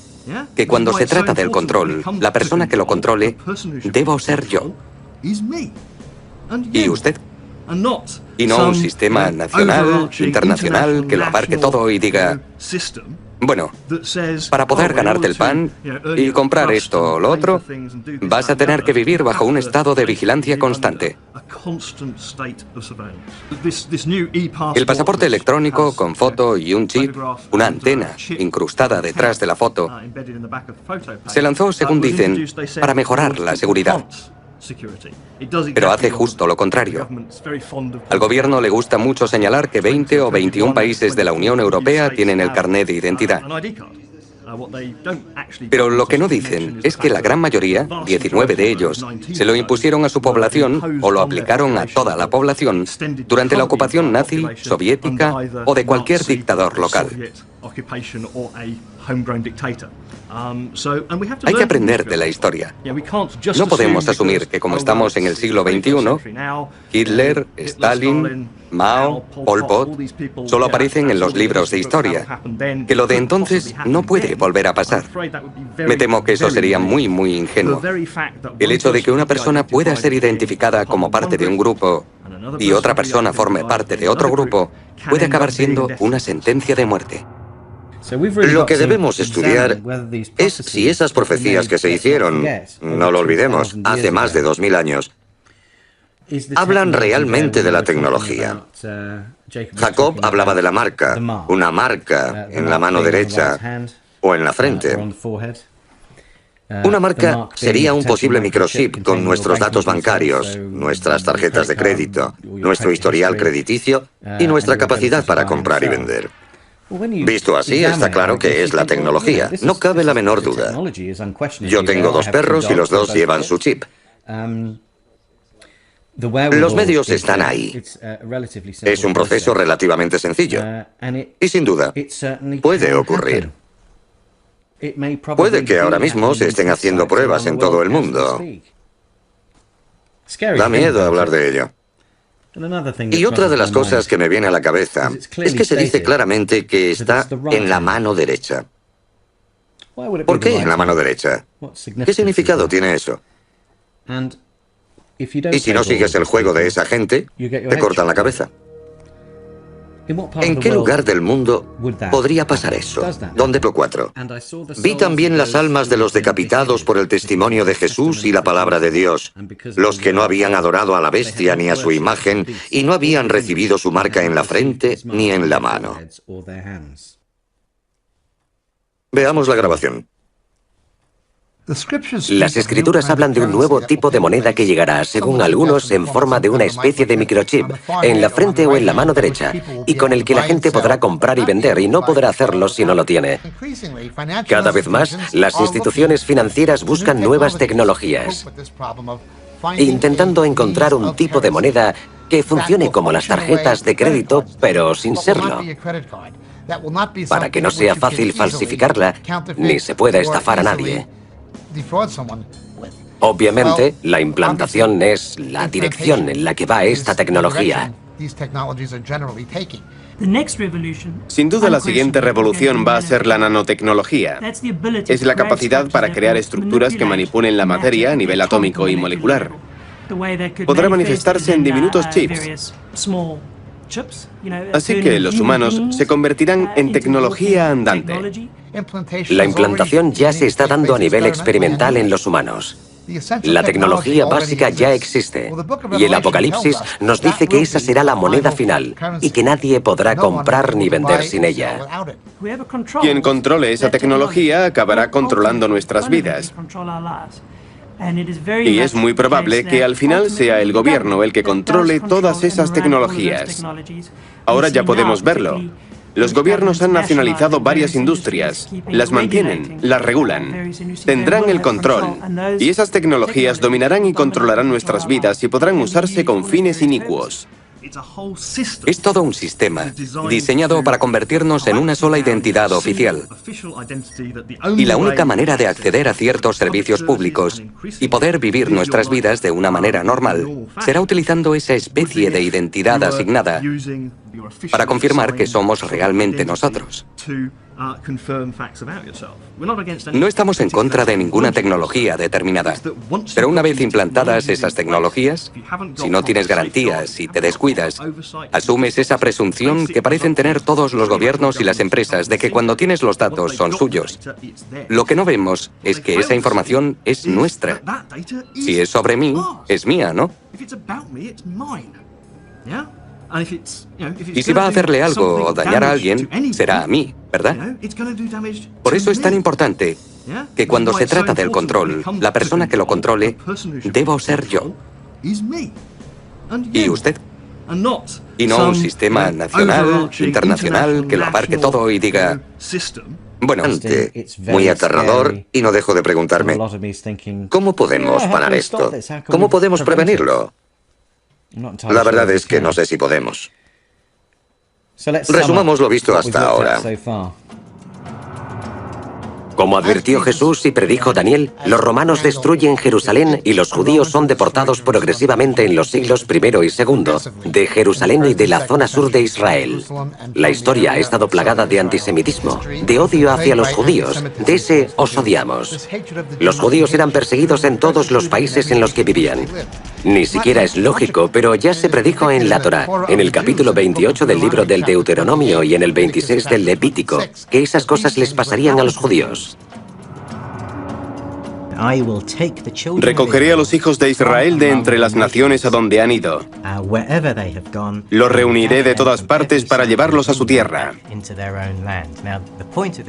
que cuando se trata del control, la persona que lo controle debo ser yo. Y usted. Y no un sistema nacional, internacional, que lo abarque todo y diga... Bueno, para poder ganarte el pan y comprar esto o lo otro, vas a tener que vivir bajo un estado de vigilancia constante. El pasaporte electrónico con foto y un chip, una antena incrustada detrás de la foto, se lanzó, según dicen, para mejorar la seguridad. Pero hace justo lo contrario. Al gobierno le gusta mucho señalar que 20 o 21 países de la Unión Europea tienen el carné de identidad. Pero lo que no dicen es que la gran mayoría, 19 de ellos, se lo impusieron a su población o lo aplicaron a toda la población durante la ocupación nazi, soviética o de cualquier dictador local. Hay que aprender de la historia. No podemos asumir que como estamos en el siglo XXI, Hitler, Stalin, Mao, Pol Pot, solo aparecen en los libros de historia, que lo de entonces no puede volver a pasar. Me temo que eso sería muy, muy ingenuo. El hecho de que una persona pueda ser identificada como parte de un grupo y otra persona forme parte de otro grupo puede acabar siendo una sentencia de muerte. Lo que debemos estudiar es si esas profecías que se hicieron, no lo olvidemos, hace más de 2000 años, hablan realmente de la tecnología. Jacob hablaba de la marca, una marca en la mano derecha o en la frente. Una marca sería un posible microchip con nuestros datos bancarios, nuestras tarjetas de crédito, nuestro historial crediticio y nuestra capacidad para comprar y vender. Visto así, está claro que es la tecnología. No cabe la menor duda. Yo tengo 2 perros y los 2 llevan su chip. Los medios están ahí. Es un proceso relativamente sencillo. Y sin duda, puede ocurrir. Puede que ahora mismo se estén haciendo pruebas en todo el mundo. Da miedo hablar de ello. Y otra de las cosas que me viene a la cabeza es que se dice claramente que está en la mano derecha. ¿Por qué en la mano derecha? ¿Qué significado tiene eso? Y si no sigues el juego de esa gente, te cortan la cabeza. ¿En qué lugar del mundo podría pasar eso? ¿Dónde? 4. Vi también las almas de los decapitados por el testimonio de Jesús y la palabra de Dios, los que no habían adorado a la bestia ni a su imagen y no habían recibido su marca en la frente ni en la mano. Veamos la grabación. Las escrituras hablan de un nuevo tipo de moneda que llegará, según algunos, en forma de una especie de microchip, en la frente o en la mano derecha, y con el que la gente podrá comprar y vender y no podrá hacerlo si no lo tiene. Cada vez más, las instituciones financieras buscan nuevas tecnologías, intentando encontrar un tipo de moneda que funcione como las tarjetas de crédito, pero sin serlo, para que no sea fácil falsificarla ni se pueda estafar a nadie. Obviamente, la implantación es la dirección en la que va esta tecnología. Sin duda, la siguiente revolución va a ser la nanotecnología. Es la capacidad para crear estructuras que manipulen la materia a nivel atómico y molecular. Podrá manifestarse en diminutos chips. Así que los humanos se convertirán en tecnología andante. La implantación ya se está dando a nivel experimental en los humanos. La tecnología básica ya existe, y el Apocalipsis nos dice que esa será la moneda final, y que nadie podrá comprar ni vender sin ella. Quien controle esa tecnología acabará controlando nuestras vidas. Y es muy probable que al final sea el gobierno el que controle todas esas tecnologías. Ahora ya podemos verlo. Los gobiernos han nacionalizado varias industrias, las mantienen, las regulan, tendrán el control, y esas tecnologías dominarán y controlarán nuestras vidas y podrán usarse con fines inicuos. Es todo un sistema diseñado para convertirnos en una sola identidad oficial. Y la única manera de acceder a ciertos servicios públicos y poder vivir nuestras vidas de una manera normal será utilizando esa especie de identidad asignada para confirmar que somos realmente nosotros. No estamos en contra de ninguna tecnología determinada, pero una vez implantadas esas tecnologías, si no tienes garantías y te descuidas, asumes esa presunción que parecen tener todos los gobiernos y las empresas de que cuando tienes los datos son suyos. Lo que no vemos es que esa información es nuestra. Si es sobre mí, es mía, ¿no? Y si va a hacerle algo o dañar a alguien, será a mí, ¿verdad? Por eso es tan importante que cuando se trata del control, la persona que lo controle debo ser yo. Y usted. Y no un sistema nacional, internacional, que lo abarque todo y diga... Bueno, muy aterrador, y no dejo de preguntarme, ¿cómo podemos parar esto? ¿Cómo podemos prevenirlo? La verdad es que no sé si podemos. Resumamos lo visto hasta ahora. Como advirtió Jesús y predijo Daniel, los romanos destruyen Jerusalén y los judíos son deportados progresivamente en los siglos I y II de Jerusalén y de la zona sur de Israel. La historia ha estado plagada de antisemitismo, de odio hacia los judíos, de ese os odiamos. Los judíos eran perseguidos en todos los países en los que vivían. Ni siquiera es lógico, pero ya se predijo en la Torá, en el capítulo 28 del libro del Deuteronomio y en el 26 del Levítico, que esas cosas les pasarían a los judíos. Recogeré a los hijos de Israel de entre las naciones a donde han ido. Los reuniré de todas partes para llevarlos a su tierra.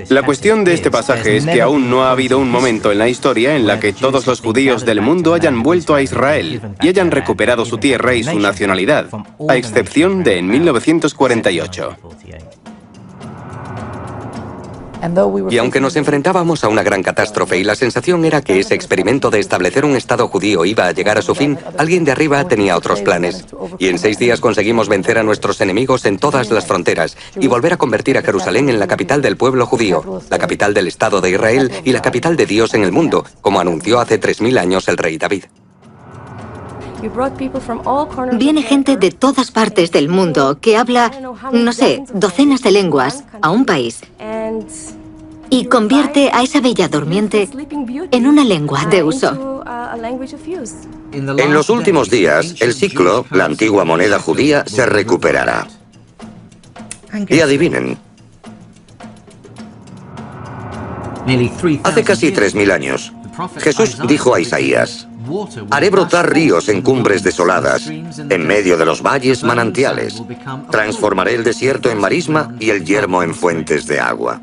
La cuestión de este pasaje es que aún no ha habido un momento en la historia en la que todos los judíos del mundo hayan vuelto a Israel y hayan recuperado su tierra y su nacionalidad, a excepción de en 1948. Y aunque nos enfrentábamos a una gran catástrofe y la sensación era que ese experimento de establecer un Estado judío iba a llegar a su fin, alguien de arriba tenía otros planes. Y en 6 días conseguimos vencer a nuestros enemigos en todas las fronteras y volver a convertir a Jerusalén en la capital del pueblo judío, la capital del Estado de Israel y la capital de Dios en el mundo, como anunció hace 3000 años el rey David. Viene gente de todas partes del mundo que habla, no sé, docenas de lenguas a un país y convierte a esa bella durmiente en una lengua de uso. En los últimos días, el siclo, la antigua moneda judía, se recuperará. Y adivinen. Hace casi 3000 años, Jesús dijo a Isaías: haré brotar ríos en cumbres desoladas, en medio de los valles manantiales. Transformaré el desierto en marisma y el yermo en fuentes de agua.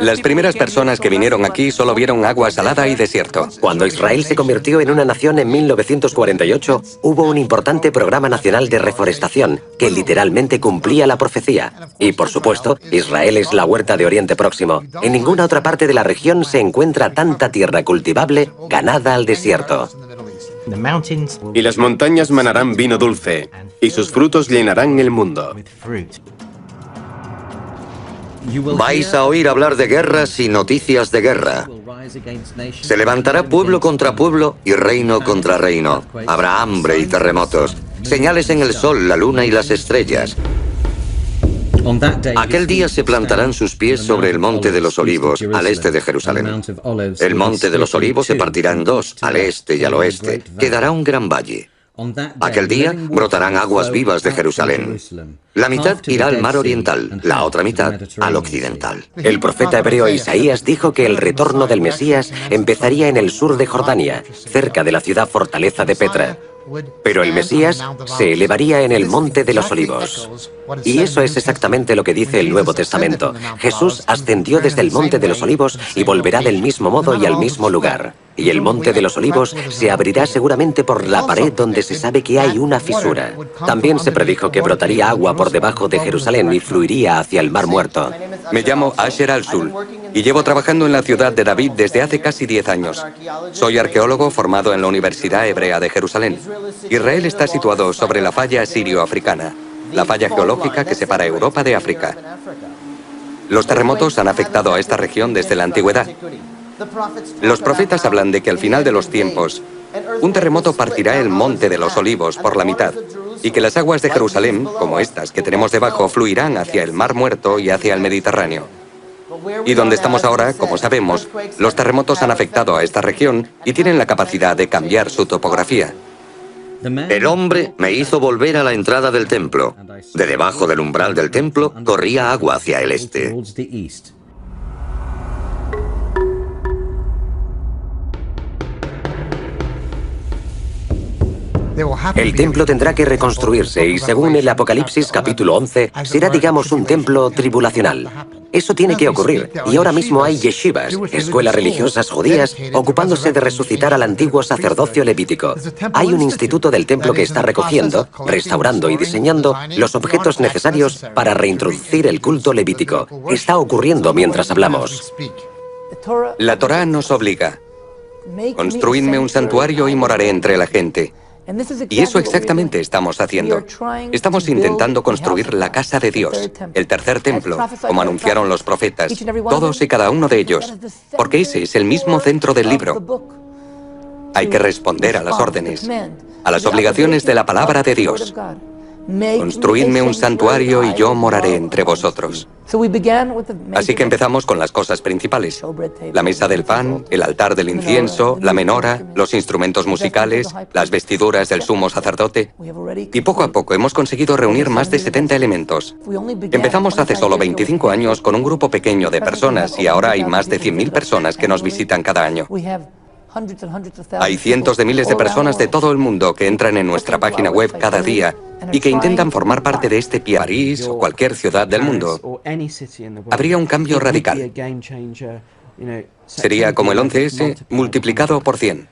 Las primeras personas que vinieron aquí solo vieron agua salada y desierto. Cuando Israel se convirtió en una nación en 1948, hubo un importante programa nacional de reforestación que literalmente cumplía la profecía. Y por supuesto, Israel es la huerta de Oriente Próximo. En ninguna otra parte de la región se encuentra tanta tierra cultivable ganada al desierto. Y las montañas manarán vino dulce, y sus frutos llenarán el mundo. Vais a oír hablar de guerras y noticias de guerra. Se levantará pueblo contra pueblo y reino contra reino. Habrá hambre y terremotos, señales en el sol, la luna y las estrellas. Aquel día se plantarán sus pies sobre el Monte de los Olivos, al este de Jerusalén. El Monte de los Olivos se partirá en dos, al este y al oeste. Quedará un gran valle. Aquel día brotarán aguas vivas de Jerusalén. La mitad irá al mar oriental, la otra mitad al occidental. El profeta hebreo Isaías dijo que el retorno del Mesías empezaría en el sur de Jordania, cerca de la ciudad fortaleza de Petra. Pero el Mesías se elevaría en el Monte de los Olivos. Y eso es exactamente lo que dice el Nuevo Testamento. Jesús ascendió desde el Monte de los Olivos y volverá del mismo modo y al mismo lugar. Y el Monte de los Olivos se abrirá seguramente por la pared donde se sabe que hay una fisura. También se predijo que brotaría agua por debajo de Jerusalén y fluiría hacia el Mar Muerto. Me llamo Asher Al-Sul y llevo trabajando en la ciudad de David desde hace casi 10 años. Soy arqueólogo formado en la Universidad Hebrea de Jerusalén. Israel está situado sobre la falla sirio-africana, la falla geológica que separa Europa de África. Los terremotos han afectado a esta región desde la antigüedad. Los profetas hablan de que al final de los tiempos, un terremoto partirá el Monte de los Olivos por la mitad, y que las aguas de Jerusalén, como estas que tenemos debajo, fluirán hacia el Mar Muerto y hacia el Mediterráneo. Y donde estamos ahora, como sabemos, los terremotos han afectado a esta región y tienen la capacidad de cambiar su topografía. El hombre me hizo volver a la entrada del templo. De debajo del umbral del templo corría agua hacia el este. El templo tendrá que reconstruirse y según el Apocalipsis capítulo 11, será digamos un templo tribulacional. Eso tiene que ocurrir y ahora mismo hay yeshivas, escuelas religiosas judías, ocupándose de resucitar al antiguo sacerdocio levítico. Hay un instituto del templo que está recogiendo, restaurando y diseñando los objetos necesarios para reintroducir el culto levítico. Está ocurriendo mientras hablamos. La Torá nos obliga. Construidme un santuario y moraré entre la gente. Y eso exactamente estamos haciendo. Estamos intentando construir la casa de Dios, el tercer templo, como anunciaron los profetas, todos y cada uno de ellos, porque ese es el mismo centro del libro. Hay que responder a las órdenes, a las obligaciones de la palabra de Dios. Construidme un santuario y yo moraré entre vosotros. Así que empezamos con las cosas principales. La mesa del pan, el altar del incienso, la menora, los instrumentos musicales, las vestiduras del sumo sacerdote. Y poco a poco hemos conseguido reunir más de 70 elementos. Empezamos hace solo 25 años con un grupo pequeño de personas y ahora hay más de 100.000 personas que nos visitan cada año. Hay cientos de miles de personas de todo el mundo que entran en nuestra página web cada día y que intentan formar parte de este París o cualquier ciudad del mundo. Habría un cambio radical. Sería como el 11S multiplicado por 100.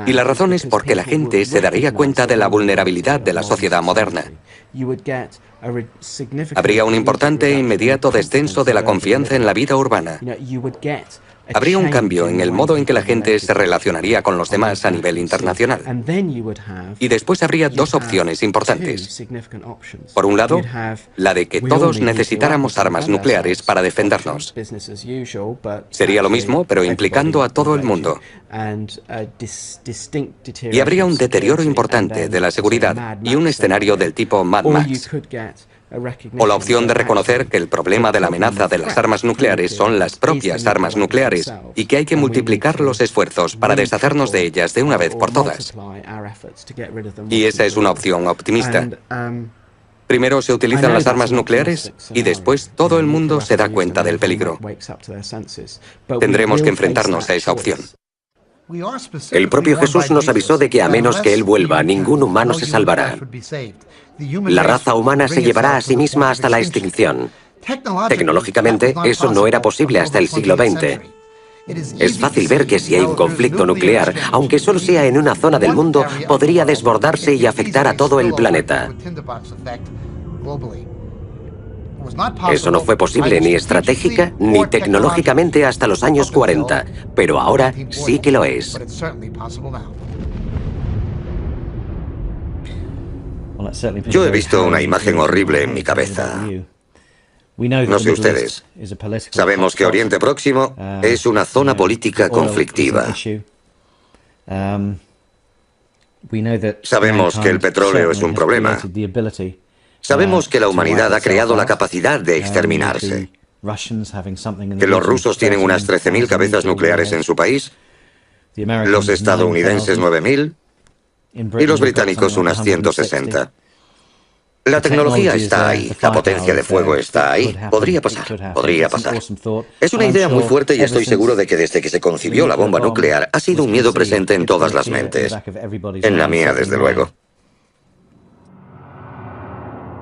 Y la razón es porque la gente se daría cuenta de la vulnerabilidad de la sociedad moderna. Habría un importante e inmediato descenso de la confianza en la vida urbana. Habría un cambio en el modo en que la gente se relacionaría con los demás a nivel internacional. Y después habría dos opciones importantes. Por un lado, la de que todos necesitáramos armas nucleares para defendernos. Sería lo mismo, pero implicando a todo el mundo. Y habría un deterioro importante de la seguridad y un escenario del tipo Mad Max. O la opción de reconocer que el problema de la amenaza de las armas nucleares son las propias armas nucleares y que hay que multiplicar los esfuerzos para deshacernos de ellas de una vez por todas. Y esa es una opción optimista. Primero se utilizan las armas nucleares y después todo el mundo se da cuenta del peligro. Tendremos que enfrentarnos a esa opción. El propio Jesús nos avisó de que a menos que Él vuelva, ningún humano se salvará. La raza humana se llevará a sí misma hasta la extinción. Tecnológicamente, eso no era posible hasta el siglo XX. Es fácil ver que si hay un conflicto nuclear, aunque solo sea en una zona del mundo, podría desbordarse y afectar a todo el planeta. Eso no fue posible ni estratégica ni tecnológicamente hasta los años 40, pero ahora sí que lo es. Yo he visto una imagen horrible en mi cabeza. No sé ustedes. Sabemos que Oriente Próximo es una zona política conflictiva. Sabemos que el petróleo es un problema. Sabemos que la humanidad ha creado la capacidad de exterminarse. Que los rusos tienen unas 13.000 cabezas nucleares en su país, los estadounidenses 9.000 y los británicos unas 160. La tecnología está ahí, la potencia de fuego está ahí. Podría pasar, podría pasar. Es una idea muy fuerte y estoy seguro de que desde que se concibió la bomba nuclear ha sido un miedo presente en todas las mentes. En la mía, desde luego.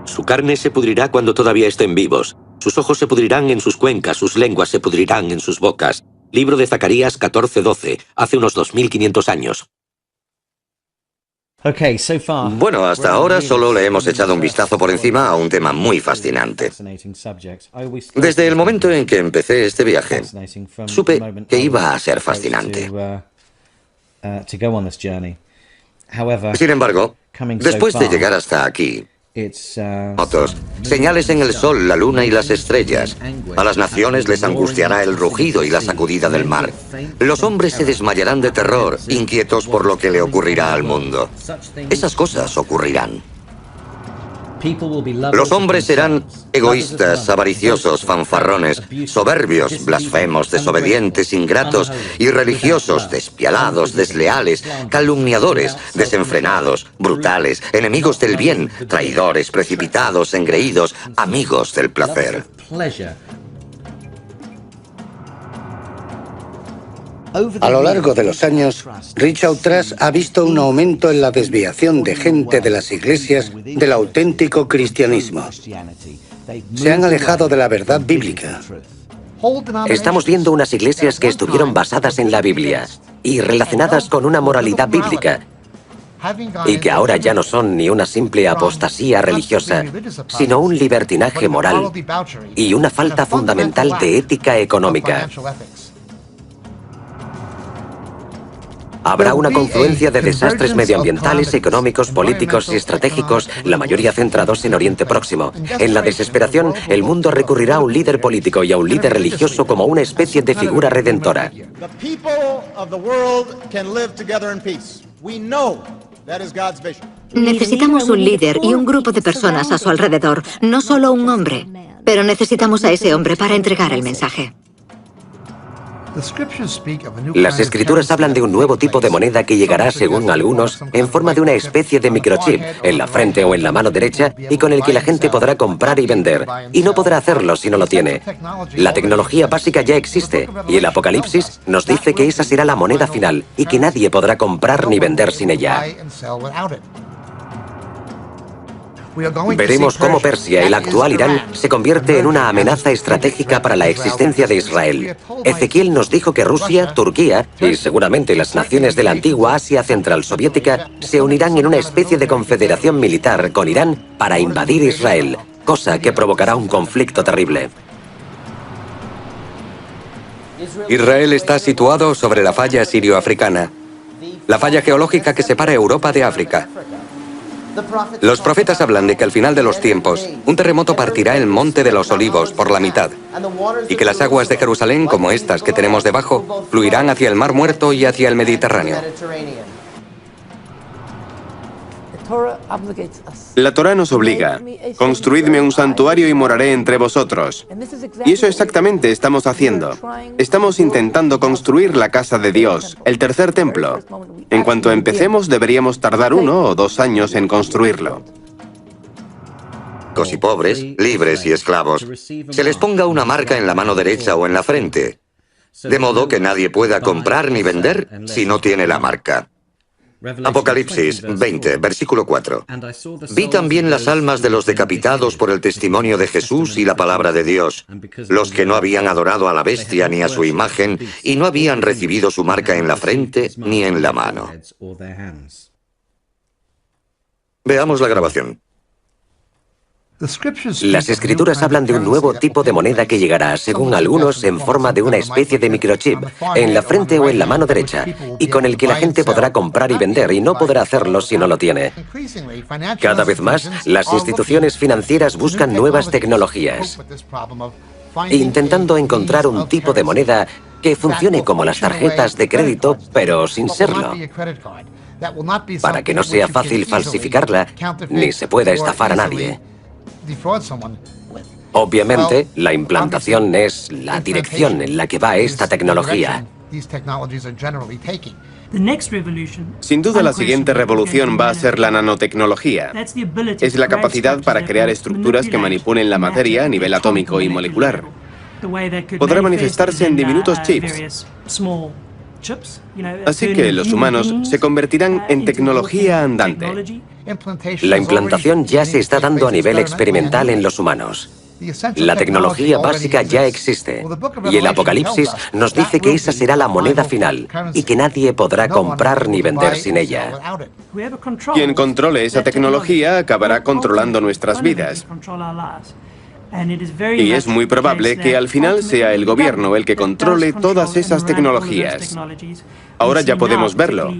Su carne se pudrirá cuando todavía estén vivos. Sus ojos se pudrirán en sus cuencas, sus lenguas se pudrirán en sus bocas. Libro de Zacarías 14:12, hace unos 2500 años. Bueno, hasta ahora solo le hemos echado un vistazo por encima a un tema muy fascinante. Desde el momento en que empecé este viaje, supe que iba a ser fascinante. Sin embargo, después de llegar hasta aquí, fotos, señales en el sol, la luna y las estrellas. A las naciones les angustiará el rugido y la sacudida del mar. Los hombres se desmayarán de terror, inquietos por lo que le ocurrirá al mundo. Esas cosas ocurrirán. Los hombres serán egoístas, avariciosos, fanfarrones, soberbios, blasfemos, desobedientes, ingratos, irreligiosos, despiadados, desleales, calumniadores, desenfrenados, brutales, enemigos del bien, traidores, precipitados, engreídos, amigos del placer. A lo largo de los años, Richard Truss ha visto un aumento en la desviación de gente de las iglesias del auténtico cristianismo. Se han alejado de la verdad bíblica. Estamos viendo unas iglesias que estuvieron basadas en la Biblia y relacionadas con una moralidad bíblica, y que ahora ya no son ni una simple apostasía religiosa, sino un libertinaje moral y una falta fundamental de ética económica. Habrá una confluencia de desastres medioambientales, económicos, políticos y estratégicos, la mayoría centrados en Oriente Próximo. En la desesperación, el mundo recurrirá a un líder político y a un líder religioso como una especie de figura redentora. Necesitamos un líder y un grupo de personas a su alrededor, no solo un hombre. Pero necesitamos a ese hombre para entregar el mensaje. Las escrituras hablan de un nuevo tipo de moneda que llegará, según algunos, en forma de una especie de microchip, en la frente o en la mano derecha, y con el que la gente podrá comprar y vender, y no podrá hacerlo si no lo tiene. La tecnología básica ya existe, y el Apocalipsis nos dice que esa será la moneda final, y que nadie podrá comprar ni vender sin ella. Veremos cómo Persia, el actual Irán, se convierte en una amenaza estratégica para la existencia de Israel. Ezequiel nos dijo que Rusia, Turquía y seguramente las naciones de la antigua Asia Central Soviética se unirán en una especie de confederación militar con Irán para invadir Israel, cosa que provocará un conflicto terrible. Israel está situado sobre la falla sirio-africana, la falla geológica que separa Europa de África. Los profetas hablan de que al final de los tiempos, un terremoto partirá el Monte de los Olivos por la mitad, y que las aguas de Jerusalén, como estas que tenemos debajo, fluirán hacia el Mar Muerto y hacia el Mediterráneo. La Torá nos obliga: construidme un santuario y moraré entre vosotros. Y eso exactamente estamos haciendo. Estamos intentando construir la casa de Dios, el tercer templo. En cuanto empecemos, deberíamos tardar 1 o 2 años en construirlo. Ricos y pobres, libres y esclavos, se les ponga una marca en la mano derecha o en la frente, de modo que nadie pueda comprar ni vender si no tiene la marca. Apocalipsis 20, versículo 4. Vi también las almas de los decapitados por el testimonio de Jesús y la palabra de Dios, los que no habían adorado a la bestia ni a su imagen y no habían recibido su marca en la frente ni en la mano. Veamos la grabación. Las escrituras hablan de un nuevo tipo de moneda que llegará, según algunos, en forma de una especie de microchip, en la frente o en la mano derecha, y con el que la gente podrá comprar y vender y no podrá hacerlo si no lo tiene. Cada vez más, las instituciones financieras buscan nuevas tecnologías, intentando encontrar un tipo de moneda que funcione como las tarjetas de crédito, pero sin serlo, para que no sea fácil falsificarla ni se pueda estafar a nadie. Obviamente, la implantación es la dirección en la que va esta tecnología. Sin duda, la siguiente revolución va a ser la nanotecnología. Es la capacidad para crear estructuras que manipulen la materia a nivel atómico y molecular. Podrá manifestarse en diminutos chips. Así que los humanos se convertirán en tecnología andante. La implantación ya se está dando a nivel experimental en los humanos. La tecnología básica ya existe, y el Apocalipsis nos dice que esa será la moneda final, y que nadie podrá comprar ni vender sin ella. Quien controle esa tecnología acabará controlando nuestras vidas. Y es muy probable que al final sea el gobierno el que controle todas esas tecnologías. Ahora ya podemos verlo.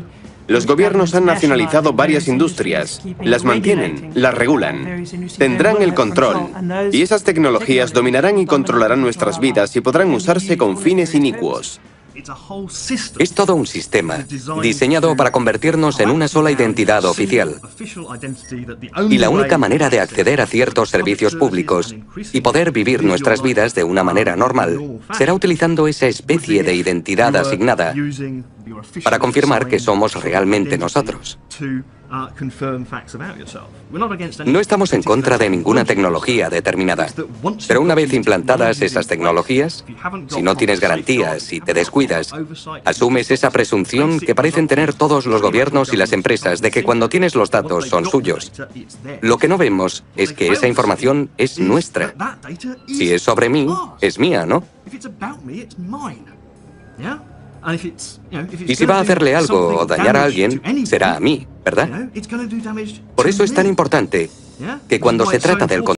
Los gobiernos han nacionalizado varias industrias, las mantienen, las regulan, tendrán el control, y esas tecnologías dominarán y controlarán nuestras vidas y podrán usarse con fines inicuos. Es todo un sistema diseñado para convertirnos en una sola identidad oficial. Y la única manera de acceder a ciertos servicios públicos y poder vivir nuestras vidas de una manera normal será utilizando esa especie de identidad asignada para confirmar que somos realmente nosotros. No estamos en contra de ninguna tecnología determinada, pero una vez implantadas esas tecnologías, si no tienes garantías y te descuidas, asumes esa presunción que parecen tener todos los gobiernos y las empresas de que cuando tienes los datos son suyos. Lo que no vemos es que esa información es nuestra. Si es sobre mí, es mía, ¿no? Y si va a hacerle algo o dañar a alguien, será a mí, ¿verdad? Por eso es tan importante que cuando se trata del